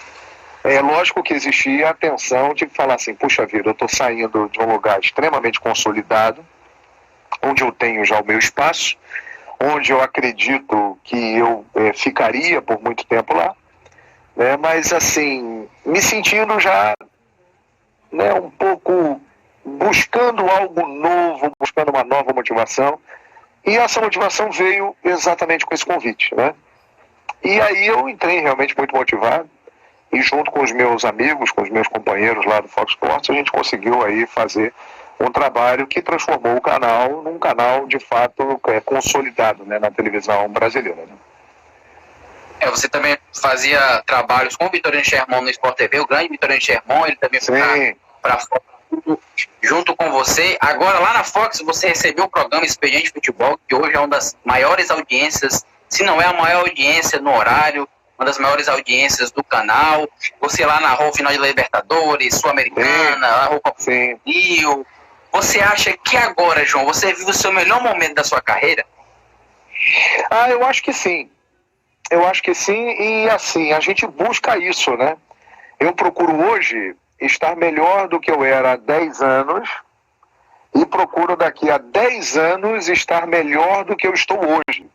É lógico que existia a tensão de falar assim: puxa vida, eu estou saindo de um lugar extremamente consolidado, onde eu tenho já o meu espaço, onde eu acredito que eu ficaria por muito tempo lá, né? Mas assim, me sentindo já, né, um pouco buscando algo novo, buscando uma nova motivação, e essa motivação veio exatamente com esse convite, né? E aí eu entrei realmente muito motivado, e junto com os meus amigos, com os meus companheiros lá do Fox Sports, a gente conseguiu aí fazer um trabalho que transformou o canal num canal de fato consolidado, né, na televisão brasileira, né? Você também fazia trabalhos com o Vitorino Sherman no Sport TV, o grande Vitorino Sherman, ele também foi para junto com você. Agora lá na Fox você recebeu o programa Expediente Futebol, que hoje é uma das maiores audiências, se não é a maior audiência no horário, uma das maiores audiências do canal. Você lá narrou o final de Libertadores, Sul-Americana, narrou Copa do Rio. Você acha que agora, João, você vive o seu melhor momento da sua carreira? Eu acho que sim. Eu acho que sim, e assim, a gente busca isso, né? Eu procuro hoje estar melhor do que eu era há 10 anos e procuro daqui a 10 anos estar melhor do que eu estou hoje.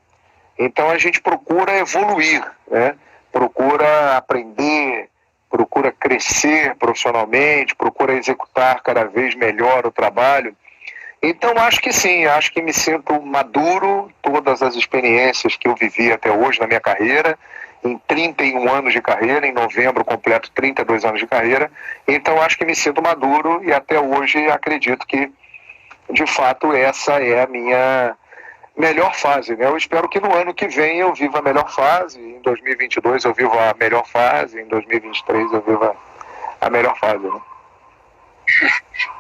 Então a gente procura evoluir, né? Procura aprender, procura crescer profissionalmente, procura executar cada vez melhor o trabalho. Então acho que sim, acho que me sinto maduro, todas as experiências que eu vivi até hoje na minha carreira, em 31 anos de carreira, em novembro completo 32 anos de carreira, então acho que me sinto maduro e até hoje acredito que, de fato, essa é a minha melhor fase, né? Eu espero que no ano que vem eu viva a melhor fase, em 2022 eu vivo a melhor fase, em 2023 eu vivo a melhor fase, né?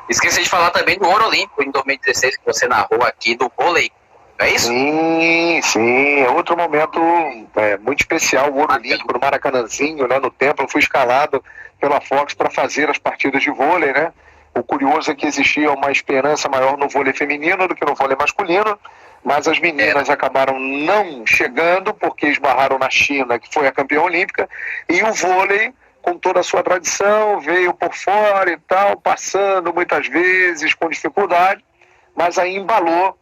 Esqueci de falar também do Ouro Olímpico em 2016, que você narrou aqui, do vôlei, não é isso? Sim, é outro momento muito especial, o Ouro Olímpico no Maracanãzinho, né, no templo. Eu fui escalado pela Fox para fazer as partidas de vôlei, né? O curioso é que existia uma esperança maior no vôlei feminino do que no vôlei masculino, mas as meninas acabaram não chegando porque esbarraram na China, que foi a campeã olímpica, e o vôlei, com toda a sua tradição, veio por fora e tal, passando muitas vezes com dificuldade, mas aí embalou,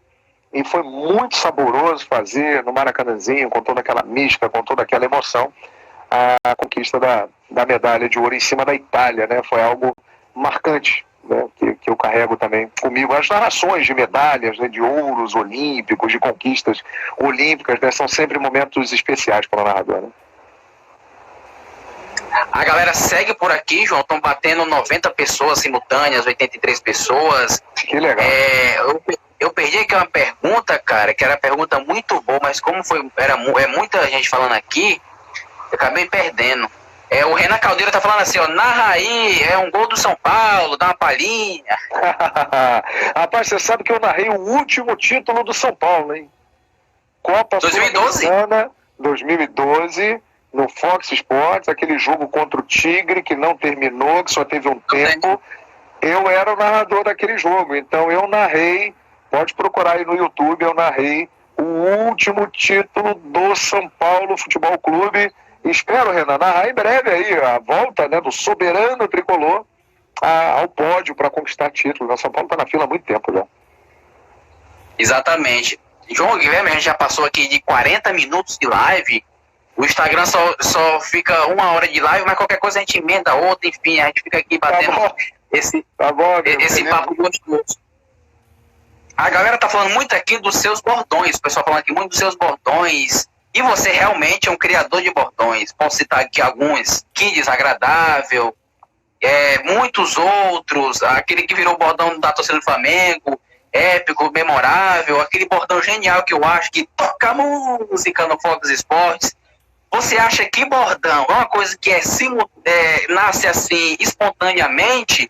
e foi muito saboroso fazer no Maracanãzinho, com toda aquela mística, com toda aquela emoção, a conquista da medalha de ouro em cima da Itália, né? Foi algo marcante, né? Que eu carrego também comigo. As narrações de medalhas, né? De ouros olímpicos, de conquistas olímpicas, né? São sempre momentos especiais para o narrador, né? A galera segue por aqui, João, estão batendo 90 pessoas simultâneas, 83 pessoas. Que legal. Eu perdi aqui uma pergunta, cara, que era uma pergunta muito boa, mas como é muita gente falando aqui, eu acabei perdendo. O Renan Caldeira tá falando assim, ó, narra aí, é um gol do São Paulo, dá uma palhinha. Rapaz, você sabe que eu narrei o último título do São Paulo, hein? Copa 2012? Sul-Americana 2012, no Fox Sports, aquele jogo contra o Tigre, que não terminou, que só teve um tempo. Eu era o narrador daquele jogo, então eu narrei Pode procurar aí no YouTube, eu narrei o último título do São Paulo Futebol Clube. Espero, Renan, narrar em breve aí a volta, né, do soberano tricolor ao pódio para conquistar título. O São Paulo está na fila há muito tempo já. Exatamente. João Guilherme, a gente já passou aqui de 40 minutos de live. O Instagram só fica 1 hora de live, mas qualquer coisa a gente emenda outra, enfim, a gente fica aqui batendo esse papo gostoso. A galera tá falando muito aqui dos seus bordões, o pessoal falando aqui muito dos seus bordões. E você realmente é um criador de bordões. Posso citar aqui alguns: Que Desagradável, muitos outros, aquele que virou bordão da torcida do Flamengo, épico, memorável, aquele bordão genial que eu acho que toca música no Fox Sports. Você acha que bordão é uma coisa que nasce assim espontaneamente?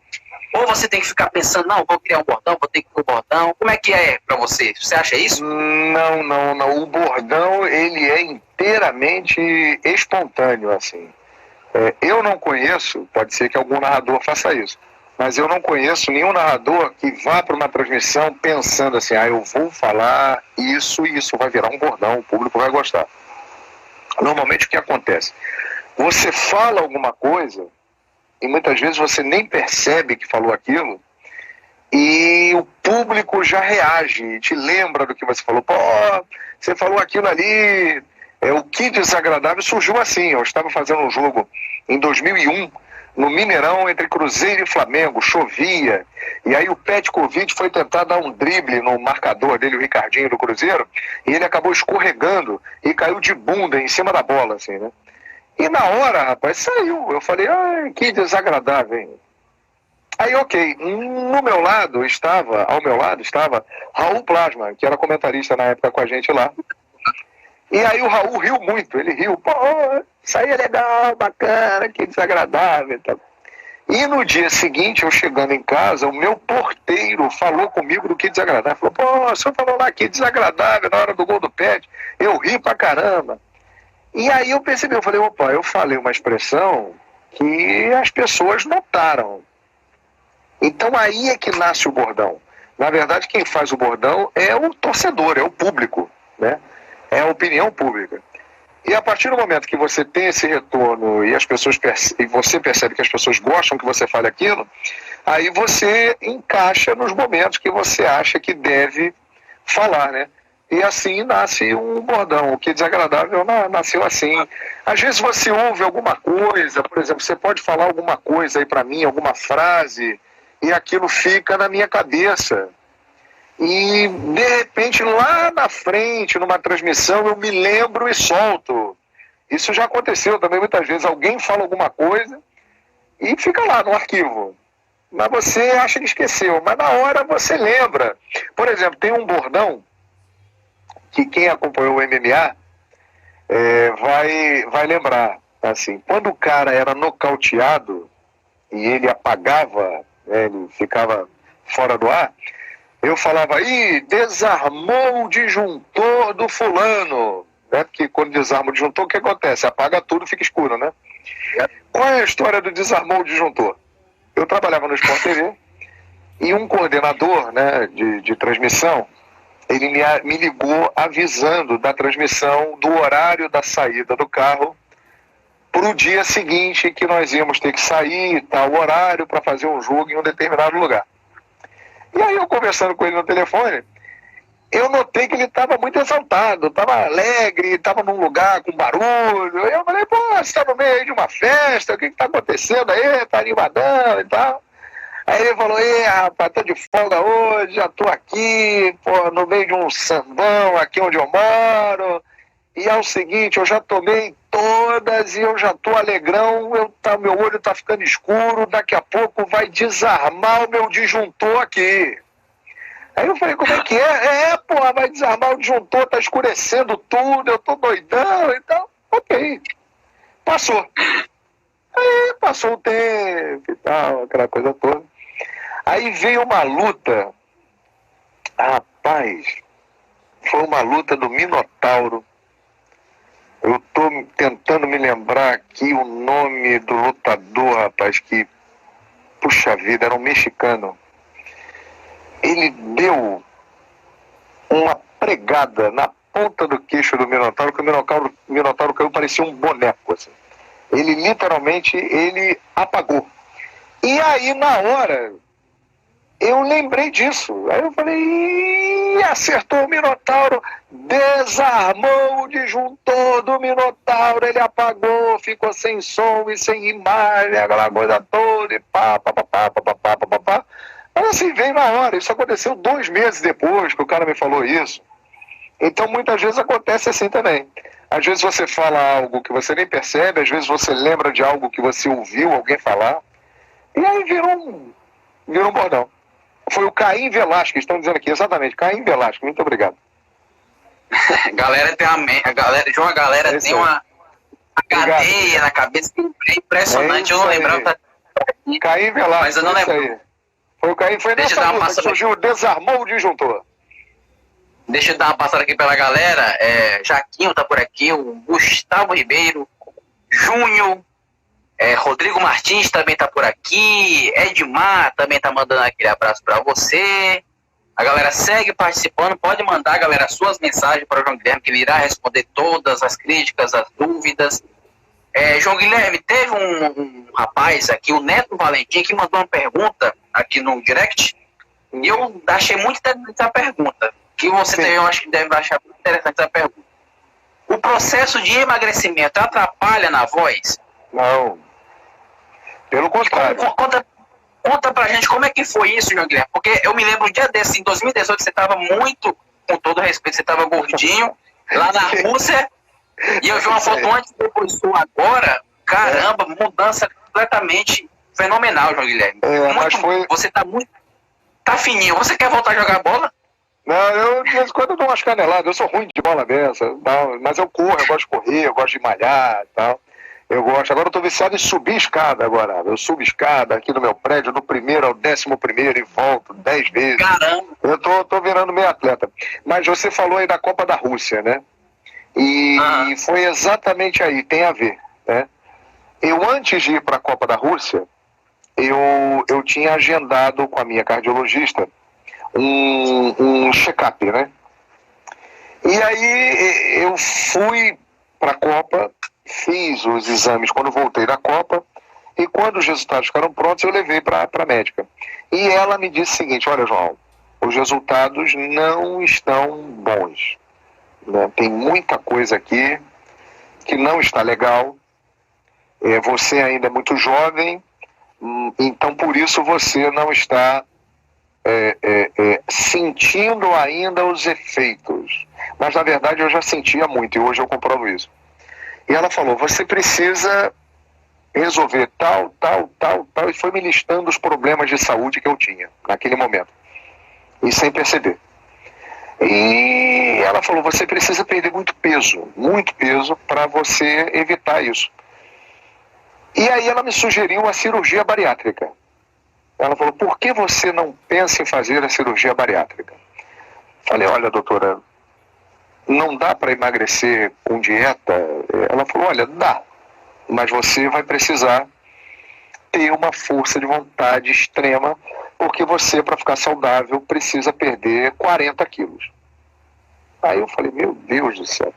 Ou você tem que ficar pensando, não, vou criar um bordão, vou ter que criar um bordão? Como é que é pra você? Você acha isso? Não. O bordão, ele é inteiramente espontâneo, assim. Eu não conheço, pode ser que algum narrador faça isso, mas eu não conheço nenhum narrador que vá para uma transmissão pensando assim, eu vou falar isso e isso vai virar um bordão, o público vai gostar. Normalmente o que acontece? Você fala alguma coisa e muitas vezes você nem percebe que falou aquilo e o público já reage, te lembra do que você falou. Pô, você falou aquilo ali. O Que Desagradável surgiu assim. Eu estava fazendo um jogo em 2001 no Mineirão entre Cruzeiro e Flamengo, chovia, e aí o Petkovic foi tentar dar um drible no marcador dele, o Ricardinho do Cruzeiro, e ele acabou escorregando e caiu de bunda em cima da bola, assim, né? E na hora, rapaz, saiu. Eu falei, que desagradável, hein? Aí, ok, ao meu lado estava Raul Plasma, que era comentarista na época com a gente lá. E aí o Raul riu muito, ele riu, pô, isso aí é legal, bacana, que desagradável e tal. E no dia seguinte, eu chegando em casa, o meu porteiro falou comigo do Que Desagradável. Falou, pô, o senhor falou lá que desagradável na hora do gol do Pet. Eu ri pra caramba. E aí eu percebi, eu falei, opa, eu falei uma expressão que as pessoas notaram. Então aí é que nasce o bordão. Na verdade, quem faz o bordão é o torcedor, é o público, né? É a opinião pública. E a partir do momento que você tem esse retorno e você percebe que as pessoas gostam que você fale aquilo, aí você encaixa nos momentos que você acha que deve falar, né? E assim nasce um bordão. O Que Desagradável nasceu assim. Às vezes você ouve alguma coisa, por exemplo, você pode falar alguma coisa aí para mim, alguma frase, e aquilo fica na minha cabeça. E, de repente, lá na frente, numa transmissão, eu me lembro e solto. Isso já aconteceu também muitas vezes. Alguém fala alguma coisa e fica lá no arquivo. Mas você acha que esqueceu. Mas na hora você lembra. Por exemplo, tem um bordão que quem acompanhou o MMA vai lembrar. Assim, quando o cara era nocauteado e ele apagava, ele ficava fora do ar, eu falava, desarmou o disjuntor do fulano. Né? Porque quando desarma o disjuntor, o que acontece? Apaga tudo, fica escuro, né? Qual é a história do desarmou o disjuntor? Eu trabalhava no Sport TV e um coordenador, né, de transmissão, ele me ligou avisando da transmissão do horário da saída do carro para o dia seguinte que nós íamos ter que sair, tal horário, para fazer um jogo em um determinado lugar. E aí eu conversando com ele no telefone, eu notei que ele estava muito exaltado, estava alegre, estava num lugar com barulho. Eu falei, pô, você está no meio de uma festa, o que está acontecendo aí? Está animadão e tal. Aí ele falou, rapaz, tô de folga hoje, já tô aqui, pô, no meio de um sambão aqui onde eu moro. E é o seguinte, eu já tomei todas e eu já tô alegrão, meu olho tá ficando escuro, daqui a pouco vai desarmar o meu disjuntor aqui. Aí eu falei, como é que é? Pô, vai desarmar o disjuntor, tá escurecendo tudo, eu tô doidão e tal. Ok. Passou. Aí passou o tempo e tal, aquela coisa toda. Aí veio uma luta, rapaz, foi uma luta do Minotauro. Eu tô tentando me lembrar aqui o nome do lutador, rapaz, que, puxa vida, era um mexicano. Ele deu uma pregada na ponta do queixo do Minotauro, que o Minotauro caiu, parecia um boneco, assim. Ele literalmente, ele apagou. E aí, na hora, eu lembrei disso. Aí eu falei, ih, acertou o Minotauro, desarmou o disjuntor do Minotauro, ele apagou, ficou sem som e sem imagem, aquela coisa toda, e pá. Mas assim, veio na hora. Isso aconteceu 2 meses depois que o cara me falou isso. Então, muitas vezes acontece assim também. Às vezes você fala algo que você nem percebe, às vezes você lembra de algo que você ouviu alguém falar, e aí virou um bordão. Foi o Caim Velasquez, estão dizendo aqui, exatamente, Caim Velasquez, muito obrigado. Galera tem a galera, de uma galera tem uma cadeia na cabeça, é impressionante, eu não lembrava. Caim Velasquez, mas eu não lembro. Foi o Caim, foi nessa luta que surgiu, desarmou o disjuntor. Deixa eu dar uma passada aqui pela galera. Jaquinho tá por aqui, o Gustavo Ribeiro, Júnior, Rodrigo Martins também tá por aqui, Edmar também tá mandando aquele abraço para você. A galera segue participando, pode mandar, galera, suas mensagens para o João Guilherme, que ele irá responder todas as críticas, as dúvidas. João Guilherme, teve um rapaz aqui, o Neto Valentim, que mandou uma pergunta aqui no direct, e eu achei muito interessante essa pergunta, que você também, eu acho que deve achar muito interessante essa pergunta. O processo de emagrecimento atrapalha na voz? Não. Pelo contrário. Conta pra gente como é que foi isso, João Guilherme, porque eu me lembro um dia desse, em 2018, você estava muito, com todo respeito, você estava gordinho, lá na Rússia, e eu vi uma foto antes e depois sua agora, caramba, mudança completamente fenomenal, João Guilherme. Mas foi... Você tá fininho, você quer voltar a jogar bola? Não, eu de vez em quando eu dou umas caneladas, eu sou ruim de bola dessa, mas eu corro, eu gosto de correr, eu gosto de malhar e tal. Eu gosto. Agora eu tô viciado em subir escada agora. Eu subo escada aqui no meu prédio, do 1º ao 11º e volto 10 vezes. Caramba! Eu tô virando meio atleta. Mas você falou aí da Copa da Rússia, né? E foi exatamente aí, tem a ver, né? Eu, antes de ir para a Copa da Rússia, eu tinha agendado com a minha cardiologista um check-up, né? E aí eu fui para a Copa, fiz os exames quando voltei da Copa, e quando os resultados ficaram prontos, eu levei para a médica. E ela me disse o seguinte: olha, João, os resultados não estão bons, né? Tem muita coisa aqui que não está legal, você ainda é muito jovem, então por isso você não está sentindo ainda os efeitos. Mas na verdade eu já sentia muito, e hoje eu comprovo isso. E ela falou: você precisa resolver tal, e foi me listando os problemas de saúde que eu tinha naquele momento, e sem perceber. E ela falou: você precisa perder muito peso para você evitar isso. E aí ela me sugeriu a cirurgia bariátrica. Ela falou: por que você não pensa em fazer a cirurgia bariátrica? Falei: olha, doutora, não dá para emagrecer com dieta? Ela falou: olha, dá, mas você vai precisar ter uma força de vontade extrema, porque você, para ficar saudável, precisa perder 40 quilos. Aí eu falei: meu Deus do céu.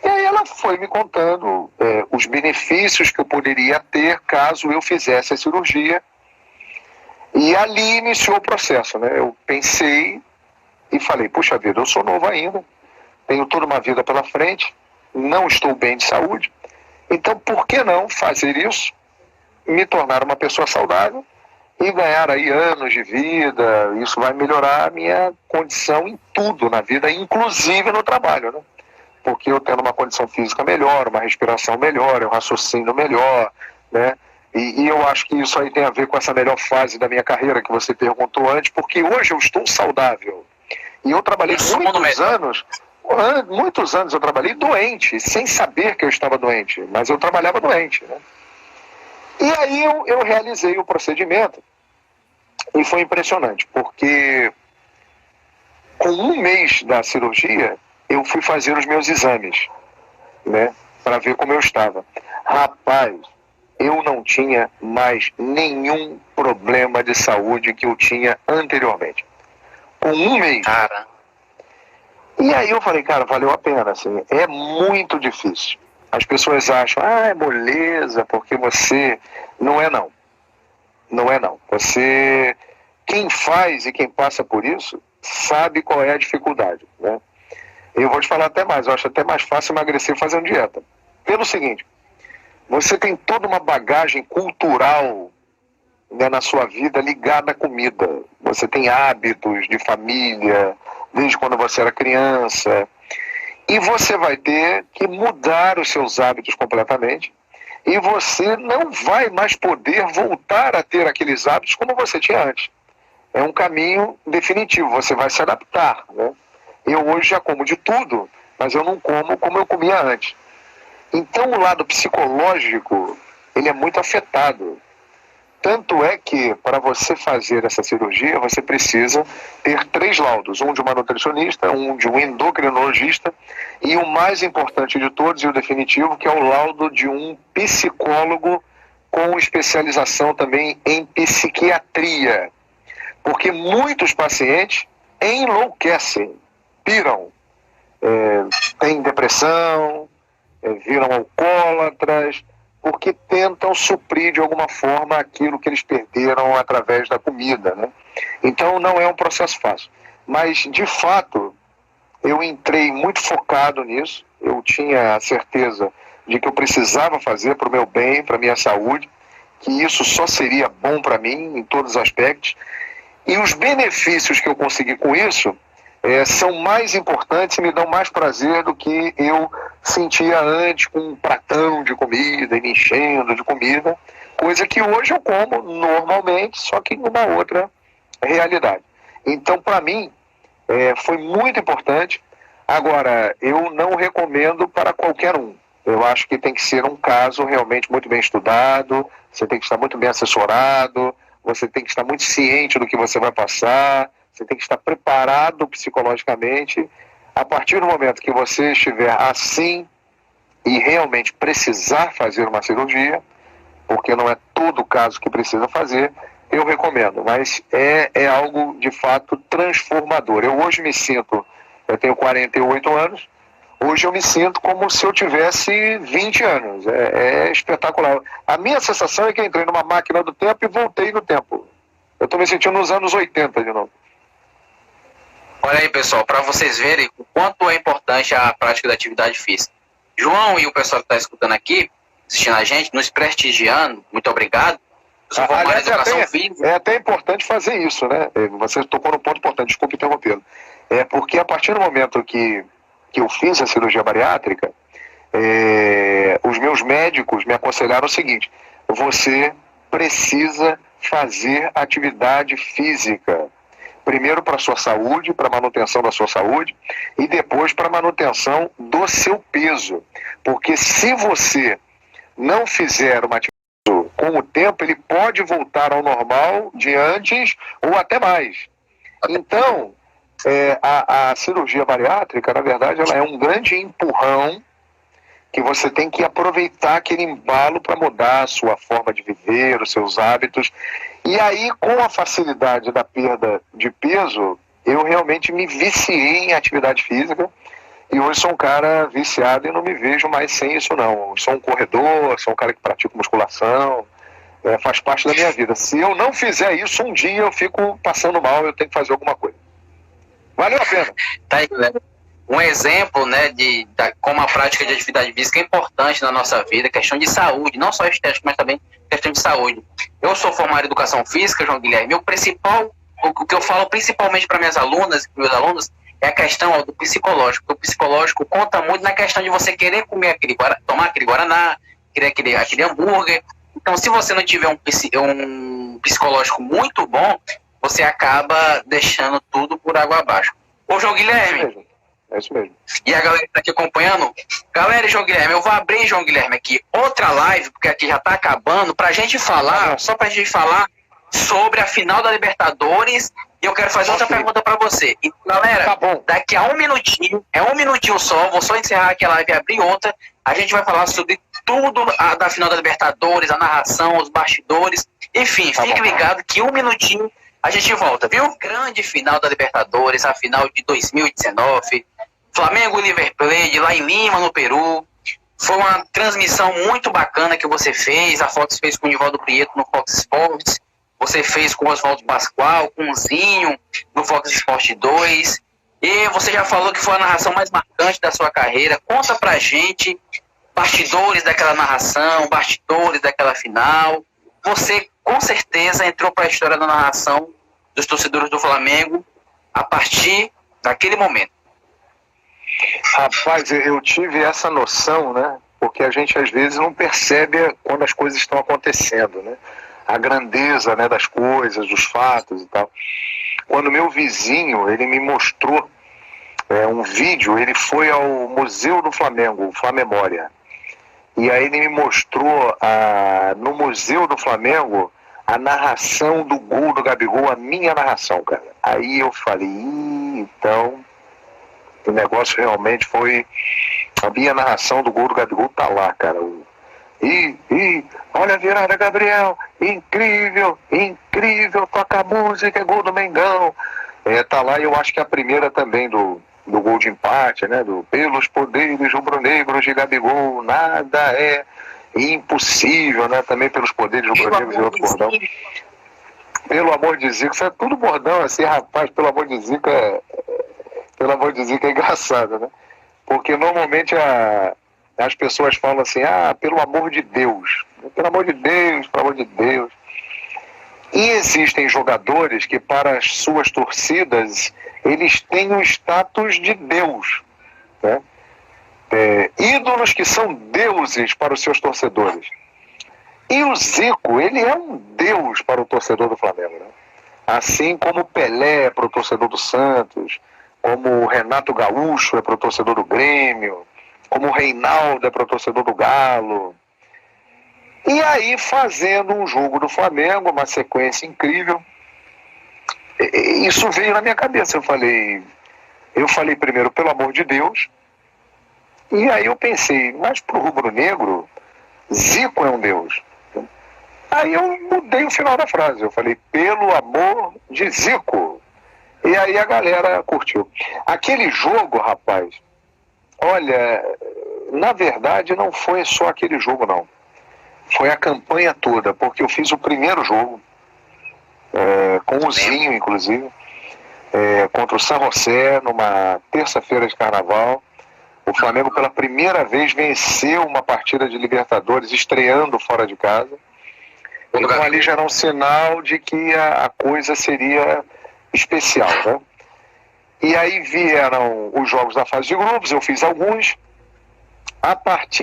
E aí ela foi me contando os benefícios que eu poderia ter caso eu fizesse a cirurgia. E ali iniciou o processo, né? Eu pensei e falei: puxa vida, eu sou novo ainda, tenho toda uma vida pela frente, não estou bem de saúde, então por que não fazer isso, me tornar uma pessoa saudável e ganhar aí anos de vida? Isso vai melhorar a minha condição em tudo na vida, inclusive no trabalho, né? Porque eu tendo uma condição física melhor, uma respiração melhor, um raciocínio melhor, né? E eu acho que isso aí tem a ver com essa melhor fase da minha carreira que você perguntou antes, porque hoje eu estou saudável. E eu trabalhei muitos anos eu trabalhei doente, sem saber que eu estava doente, mas eu trabalhava doente, né? E aí eu realizei o procedimento e foi impressionante, porque com 1 mês da cirurgia eu fui fazer os meus exames, né, para ver como eu estava. Rapaz, eu não tinha mais nenhum problema de saúde que eu tinha anteriormente. Com 1 mês. Cara. E aí eu falei, cara, valeu a pena, assim, é muito difícil. As pessoas acham, é moleza, porque você... Não é não. Não é não. Você... Quem faz e quem passa por isso, sabe qual é a dificuldade, né? Eu vou te falar até mais, eu acho até mais fácil emagrecer fazendo dieta. Pelo seguinte, você tem toda uma bagagem cultural, né, na sua vida ligada à comida. Você tem hábitos de família, desde quando você era criança. E você vai ter que mudar os seus hábitos completamente. E você não vai mais poder voltar a ter aqueles hábitos como você tinha antes. É um caminho definitivo, você vai se adaptar, né? Eu hoje já como de tudo, mas eu não como eu comia antes. Então o lado psicológico, ele é muito afetado. Tanto é que, para você fazer essa cirurgia, você precisa ter 3 laudos. Um de uma nutricionista, um de um endocrinologista e o mais importante de todos, e o definitivo, que é o laudo de um psicólogo com especialização também em psiquiatria. Porque muitos pacientes enlouquecem, piram, têm depressão, viram alcoólatras, porque tentam suprir de alguma forma aquilo que eles perderam através da comida, né? Então não é um processo fácil. Mas, de fato, eu entrei muito focado nisso, eu tinha a certeza de que eu precisava fazer para o meu bem, para a minha saúde, que isso só seria bom para mim em todos os aspectos. E os benefícios que eu consegui com isso são mais importantes e me dão mais prazer do que eu sentia antes com um pratão de comida e me enchendo de comida, coisa que hoje eu como normalmente, só que numa outra realidade. Então, para mim, foi muito importante. Agora, eu não recomendo para qualquer um. Eu acho que tem que ser um caso realmente muito bem estudado, você tem que estar muito bem assessorado, você tem que estar muito ciente do que você vai passar, você tem que estar preparado psicologicamente. A partir do momento que você estiver assim e realmente precisar fazer uma cirurgia, porque não é todo caso que precisa fazer, eu recomendo. Mas é algo de fato transformador. Eu hoje me sinto, eu tenho 48 anos, hoje eu me sinto como se eu tivesse 20 anos. É espetacular. A minha sensação é que eu entrei numa máquina do tempo e voltei no tempo. Eu estou me sentindo nos anos 80 de novo. Olha aí, pessoal, para vocês verem o quanto é importante a prática da atividade física. João e o pessoal que está escutando aqui, assistindo a gente, nos prestigiando, muito obrigado. Aliás, é até importante fazer isso, né? Você tocou num ponto importante, desculpe interrompê-lo. Porque a partir do momento que eu fiz a cirurgia bariátrica, os meus médicos me aconselharam o seguinte: você precisa fazer atividade física. Primeiro para a sua saúde, para a manutenção da sua saúde, e depois para a manutenção do seu peso. Porque se você não fizer uma atividade, com o tempo ele pode voltar ao normal de antes ou até mais. Então, a cirurgia bariátrica, na verdade, ela é um grande empurrão que você tem que aproveitar aquele embalo para mudar a sua forma de viver, os seus hábitos. E aí, com a facilidade da perda de peso, eu realmente me viciei em atividade física. E hoje sou um cara viciado e não me vejo mais sem isso, não. Sou um corredor, sou um cara que pratica musculação, faz parte da minha vida. Se eu não fizer isso, um dia eu fico passando mal, eu tenho que fazer alguma coisa. Valeu a pena. Tá aí, né? Um exemplo, né, de como a prática de atividade física é importante na nossa vida, questão de saúde, não só estética, mas também questão de saúde. Eu sou formado em educação física, João Guilherme. O que eu falo principalmente para minhas alunas e meus alunos é a questão do psicológico. O psicológico conta muito na questão de você querer comer tomar aquele guaraná, querer aquele hambúrguer. Então, se você não tiver um psicológico muito bom, você acaba deixando tudo por água abaixo. Ô, João Guilherme. É isso mesmo. E a galera que está aqui acompanhando, galera, João Guilherme, eu vou abrir, João Guilherme, aqui outra live, porque aqui já está acabando, para a gente falar, só para a gente falar sobre a final da Libertadores, e eu quero fazer outra pergunta para você. E, galera, daqui a um minutinho só, vou só encerrar aqui a live e abrir outra, a gente vai falar sobre tudo da final da Libertadores, a narração, os bastidores, enfim, fique ligado que um minutinho a gente volta, viu? Grande final da Libertadores, a final de 2019, Flamengo e River Plate, lá em Lima, no Peru. Foi uma transmissão muito bacana que você fez. A Fox fez com o Nivaldo Prieto no Fox Sports. Você fez com o Oswaldo Pascoal, com o Zinho, no Fox Sport 2. E você já falou que foi a narração mais marcante da sua carreira. Conta pra gente bastidores daquela narração, bastidores daquela final. Você, com certeza, entrou para a história da narração dos torcedores do Flamengo a partir daquele momento. Rapaz, eu tive essa noção, né? Porque a gente às vezes não percebe quando as coisas estão acontecendo, né? A grandeza, né, das coisas, dos fatos e tal. Quando meu vizinho, ele me mostrou um vídeo, ele foi ao Museu do Flamengo, o Flamemória. E aí ele me mostrou no Museu do Flamengo a narração do gol do Gabigol, a minha narração, cara. Aí eu falei, então o negócio realmente foi... A minha narração do gol do Gabigol tá lá, cara. Olha a virada, Gabriel, incrível, incrível, toca a música, é gol do Mengão. Tá lá, e eu acho que a primeira também do gol de empate, né? Pelos poderes rubro-negros de Gabigol, nada é impossível, né? Também pelos poderes rubro-negros de outro bordão. Pelo amor de Zico, isso é tudo bordão assim, rapaz, pelo amor de Zico é engraçado, né? Porque normalmente as pessoas falam assim, pelo amor de Deus, pelo amor de Deus, pelo amor de Deus. E existem jogadores que para as suas torcidas, eles têm o status de Deus, né? Ídolos que são deuses para os seus torcedores. E o Zico, ele é um deus para o torcedor do Flamengo, né? Assim como o Pelé para o torcedor do Santos, como o Renato Gaúcho é para o torcedor do Grêmio, como o Reinaldo é para o torcedor do Galo. E aí, fazendo um jogo do Flamengo, uma sequência incrível, isso veio na minha cabeça. Eu falei primeiro, pelo amor de Deus, e aí eu pensei, mas pro rubro-negro, Zico é um deus. Aí eu mudei o final da frase, eu falei, pelo amor de Zico. E aí a galera curtiu. Aquele jogo, rapaz, olha, na verdade não foi só aquele jogo, não. Foi a campanha toda, porque eu fiz o primeiro jogo, com o Zinho, inclusive, contra o San José, numa terça-feira de carnaval. O Flamengo, pela primeira vez, venceu uma partida de Libertadores, estreando fora de casa. Então ali já era um sinal de que a coisa seria especial, né? E aí vieram os jogos da fase de grupos, eu fiz alguns.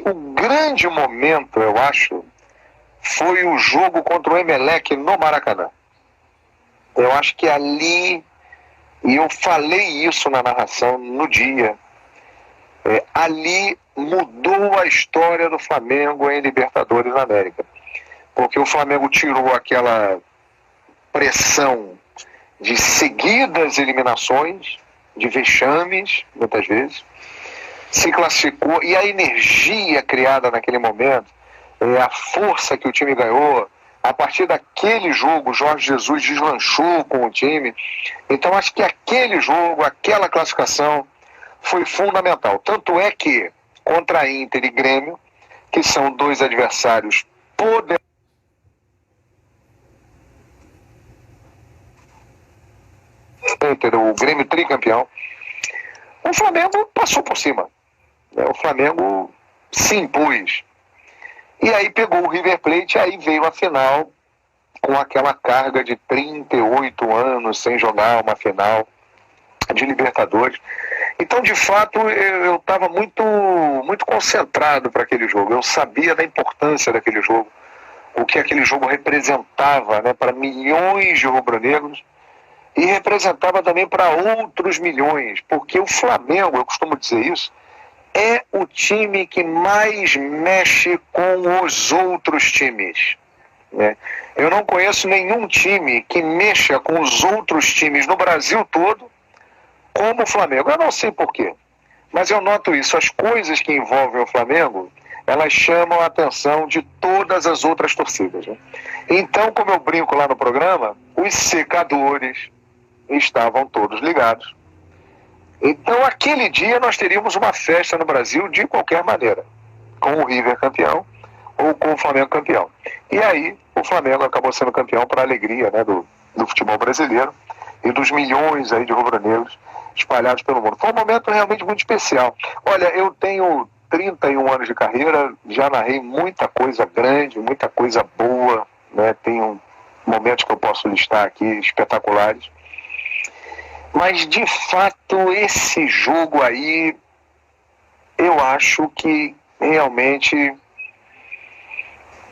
O grande momento, eu acho, foi o jogo contra o Emelec no Maracanã. Eu acho que ali, e eu falei isso na narração no dia, ali mudou a história do Flamengo em Libertadores da América. Porque o Flamengo tirou aquela pressão de seguidas eliminações, de vexames, muitas vezes, se classificou, e a energia criada naquele momento, a força que o time ganhou, a partir daquele jogo, Jorge Jesus deslanchou com o time. Então acho que aquele jogo, aquela classificação foi fundamental. Tanto é que contra a Inter e Grêmio, que são dois adversários poderosos, o Grêmio tricampeão, o Flamengo passou por cima. O Flamengo se impôs. E aí pegou o River Plate, aí veio a final com aquela carga de 38 anos sem jogar uma final de Libertadores. Então, de fato, eu estava muito concentrado para aquele jogo. Eu sabia da importância daquele jogo, o que aquele jogo representava, né, para milhões de rubro-negros, e representava também para outros milhões, porque o Flamengo, eu costumo dizer isso, é o time que mais mexe com os outros times, né? Eu não conheço nenhum time que mexa com os outros times no Brasil todo como o Flamengo. Eu não sei porquê, mas eu noto isso. As coisas que envolvem o Flamengo, elas chamam a atenção de todas as outras torcidas, né? Então, como eu brinco lá no programa, os secadores estavam todos ligados. Então, aquele dia nós teríamos uma festa no Brasil de qualquer maneira, com o River campeão ou com o Flamengo campeão. E aí, o Flamengo acabou sendo campeão para a alegria, né, do futebol brasileiro e dos milhões aí de rubro-negros espalhados pelo mundo. Foi um momento realmente muito especial. Olha, eu tenho 31 anos de carreira, já narrei muita coisa grande, muita coisa boa, né? Tenho momentos que eu posso listar aqui espetaculares. Mas, de fato, esse jogo aí, eu acho que realmente...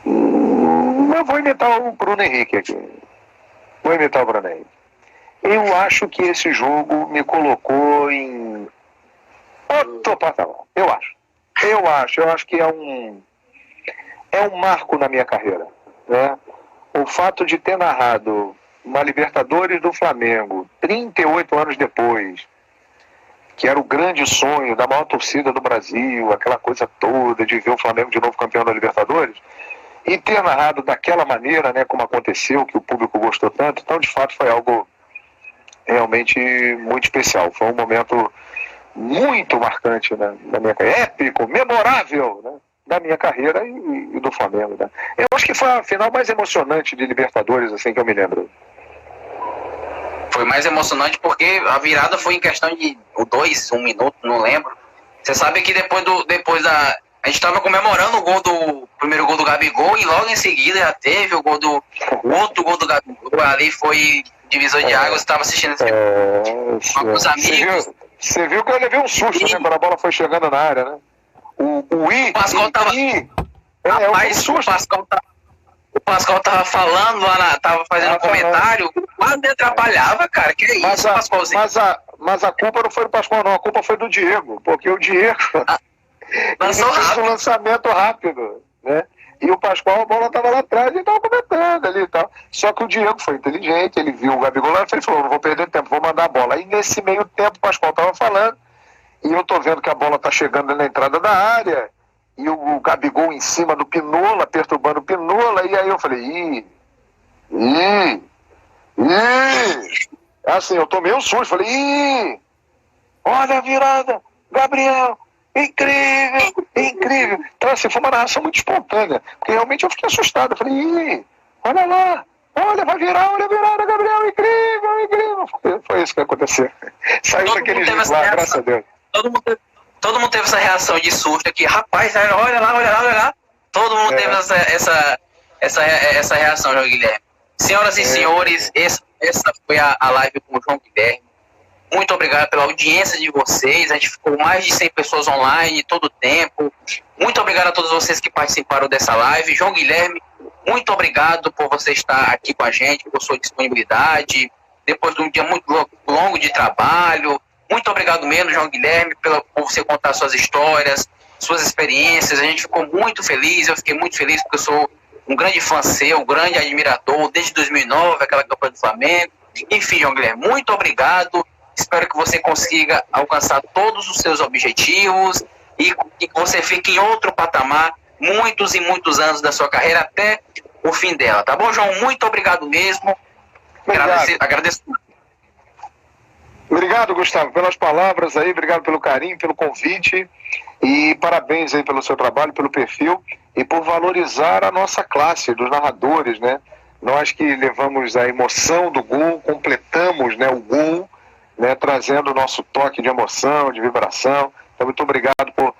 Eu vou imitar o Bruno Henrique aqui. Vou imitar o Bruno Henrique. Eu acho que esse jogo me colocou em outro patamar. Eu acho que é um marco na minha carreira, né? O fato de ter narrado uma Libertadores do Flamengo 38 anos depois, que era o grande sonho da maior torcida do Brasil, aquela coisa toda de ver o Flamengo de novo campeão da Libertadores, e ter narrado daquela maneira, né, como aconteceu, que o público gostou tanto. Então, de fato, foi algo realmente muito especial. Foi um momento muito marcante, né, na minha carreira, épico, memorável, né, da minha carreira e do Flamengo, né. Eu acho que foi a final mais emocionante de Libertadores, assim, que eu me lembro. Foi mais emocionante porque a virada foi em questão de 1 minuto, não lembro. Você sabe que depois da... A gente estava comemorando o primeiro gol do Gabigol e logo em seguida já teve o outro gol do Gabigol. Ali foi divisor de águas, estava assistindo esse com os amigos. Você viu que eu levei um susto, né, quando a bola foi chegando na área, né? O Pascoal tava... Rapaz, o Pascoal tava falando lá, tava fazendo um comentário, quase atrapalhava, cara. Que é isso, Pascoalzinho? Mas a culpa não foi do Pascoal, não. A culpa foi do Diego, porque o Diego... Lançou rápido. Um lançamento rápido, né? E o Pascoal, a bola estava lá atrás e estava comentando ali e tal. Só que o Diego foi inteligente, ele viu o Gabigol lá e falou, não vou perder tempo, vou mandar a bola. Aí nesse meio tempo o Pascoal estava falando, e eu tô vendo que a bola tá chegando na entrada da área, e o Gabigol em cima do Pinola, perturbando o Pinola, e aí eu falei, assim, eu tomei um susto, falei, olha a virada, Gabriel, incrível. Então, assim, foi uma narração muito espontânea, porque realmente eu fiquei assustado. Eu falei, olha lá, vai virar, olha a virada, Gabriel, incrível. Foi isso que aconteceu. Saiu daquele jeito lá, graças a Deus. Todo mundo teve essa reação de susto aqui, rapaz, olha lá. Todo mundo teve essa reação, João Guilherme. Senhoras e senhores, essa foi a live com o João Guilherme. Muito obrigado pela audiência de vocês. A gente ficou mais de 100 pessoas online todo o tempo. Muito obrigado a todos vocês que participaram dessa live. João Guilherme, muito obrigado por você estar aqui com a gente, por sua disponibilidade, depois de um dia muito longo de trabalho. Muito obrigado mesmo, João Guilherme, por você contar suas histórias, suas experiências. A gente ficou muito feliz, eu fiquei muito feliz porque eu sou um grande fã seu, um grande admirador, desde 2009, aquela campanha do Flamengo. Enfim, João Guilherme, muito obrigado. Espero que você consiga alcançar todos os seus objetivos e que você fique em outro patamar muitos e muitos anos da sua carreira até o fim dela. Tá bom, João? Muito obrigado mesmo. Agradeço. Obrigado, Gustavo, pelas palavras aí, obrigado pelo carinho, pelo convite e parabéns aí pelo seu trabalho, pelo perfil e por valorizar a nossa classe dos narradores, né? Nós que levamos a emoção do gol, completamos, né, o gol, né, trazendo o nosso toque de emoção, de vibração. Então, muito obrigado por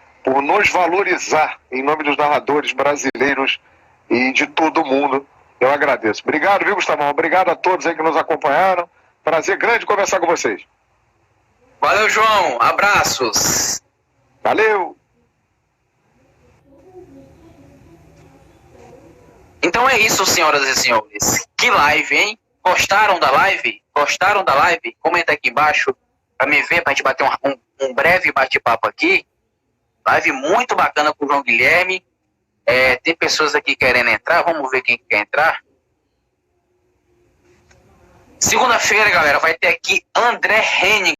nos valorizar em nome dos narradores brasileiros e de todo mundo. Eu agradeço. Obrigado, viu, Gustavão? Obrigado a todos aí que nos acompanharam. Prazer grande conversar com vocês. Valeu, João. Abraços. Valeu. Então é isso, senhoras e senhores. Que live, hein? Gostaram da live? Gostaram da live? Comenta aqui embaixo para me ver, para a gente bater um breve bate-papo aqui. Live muito bacana com o João Guilherme. Tem pessoas aqui querendo entrar. Vamos ver quem quer entrar. Segunda-feira, galera, vai ter aqui André Henning.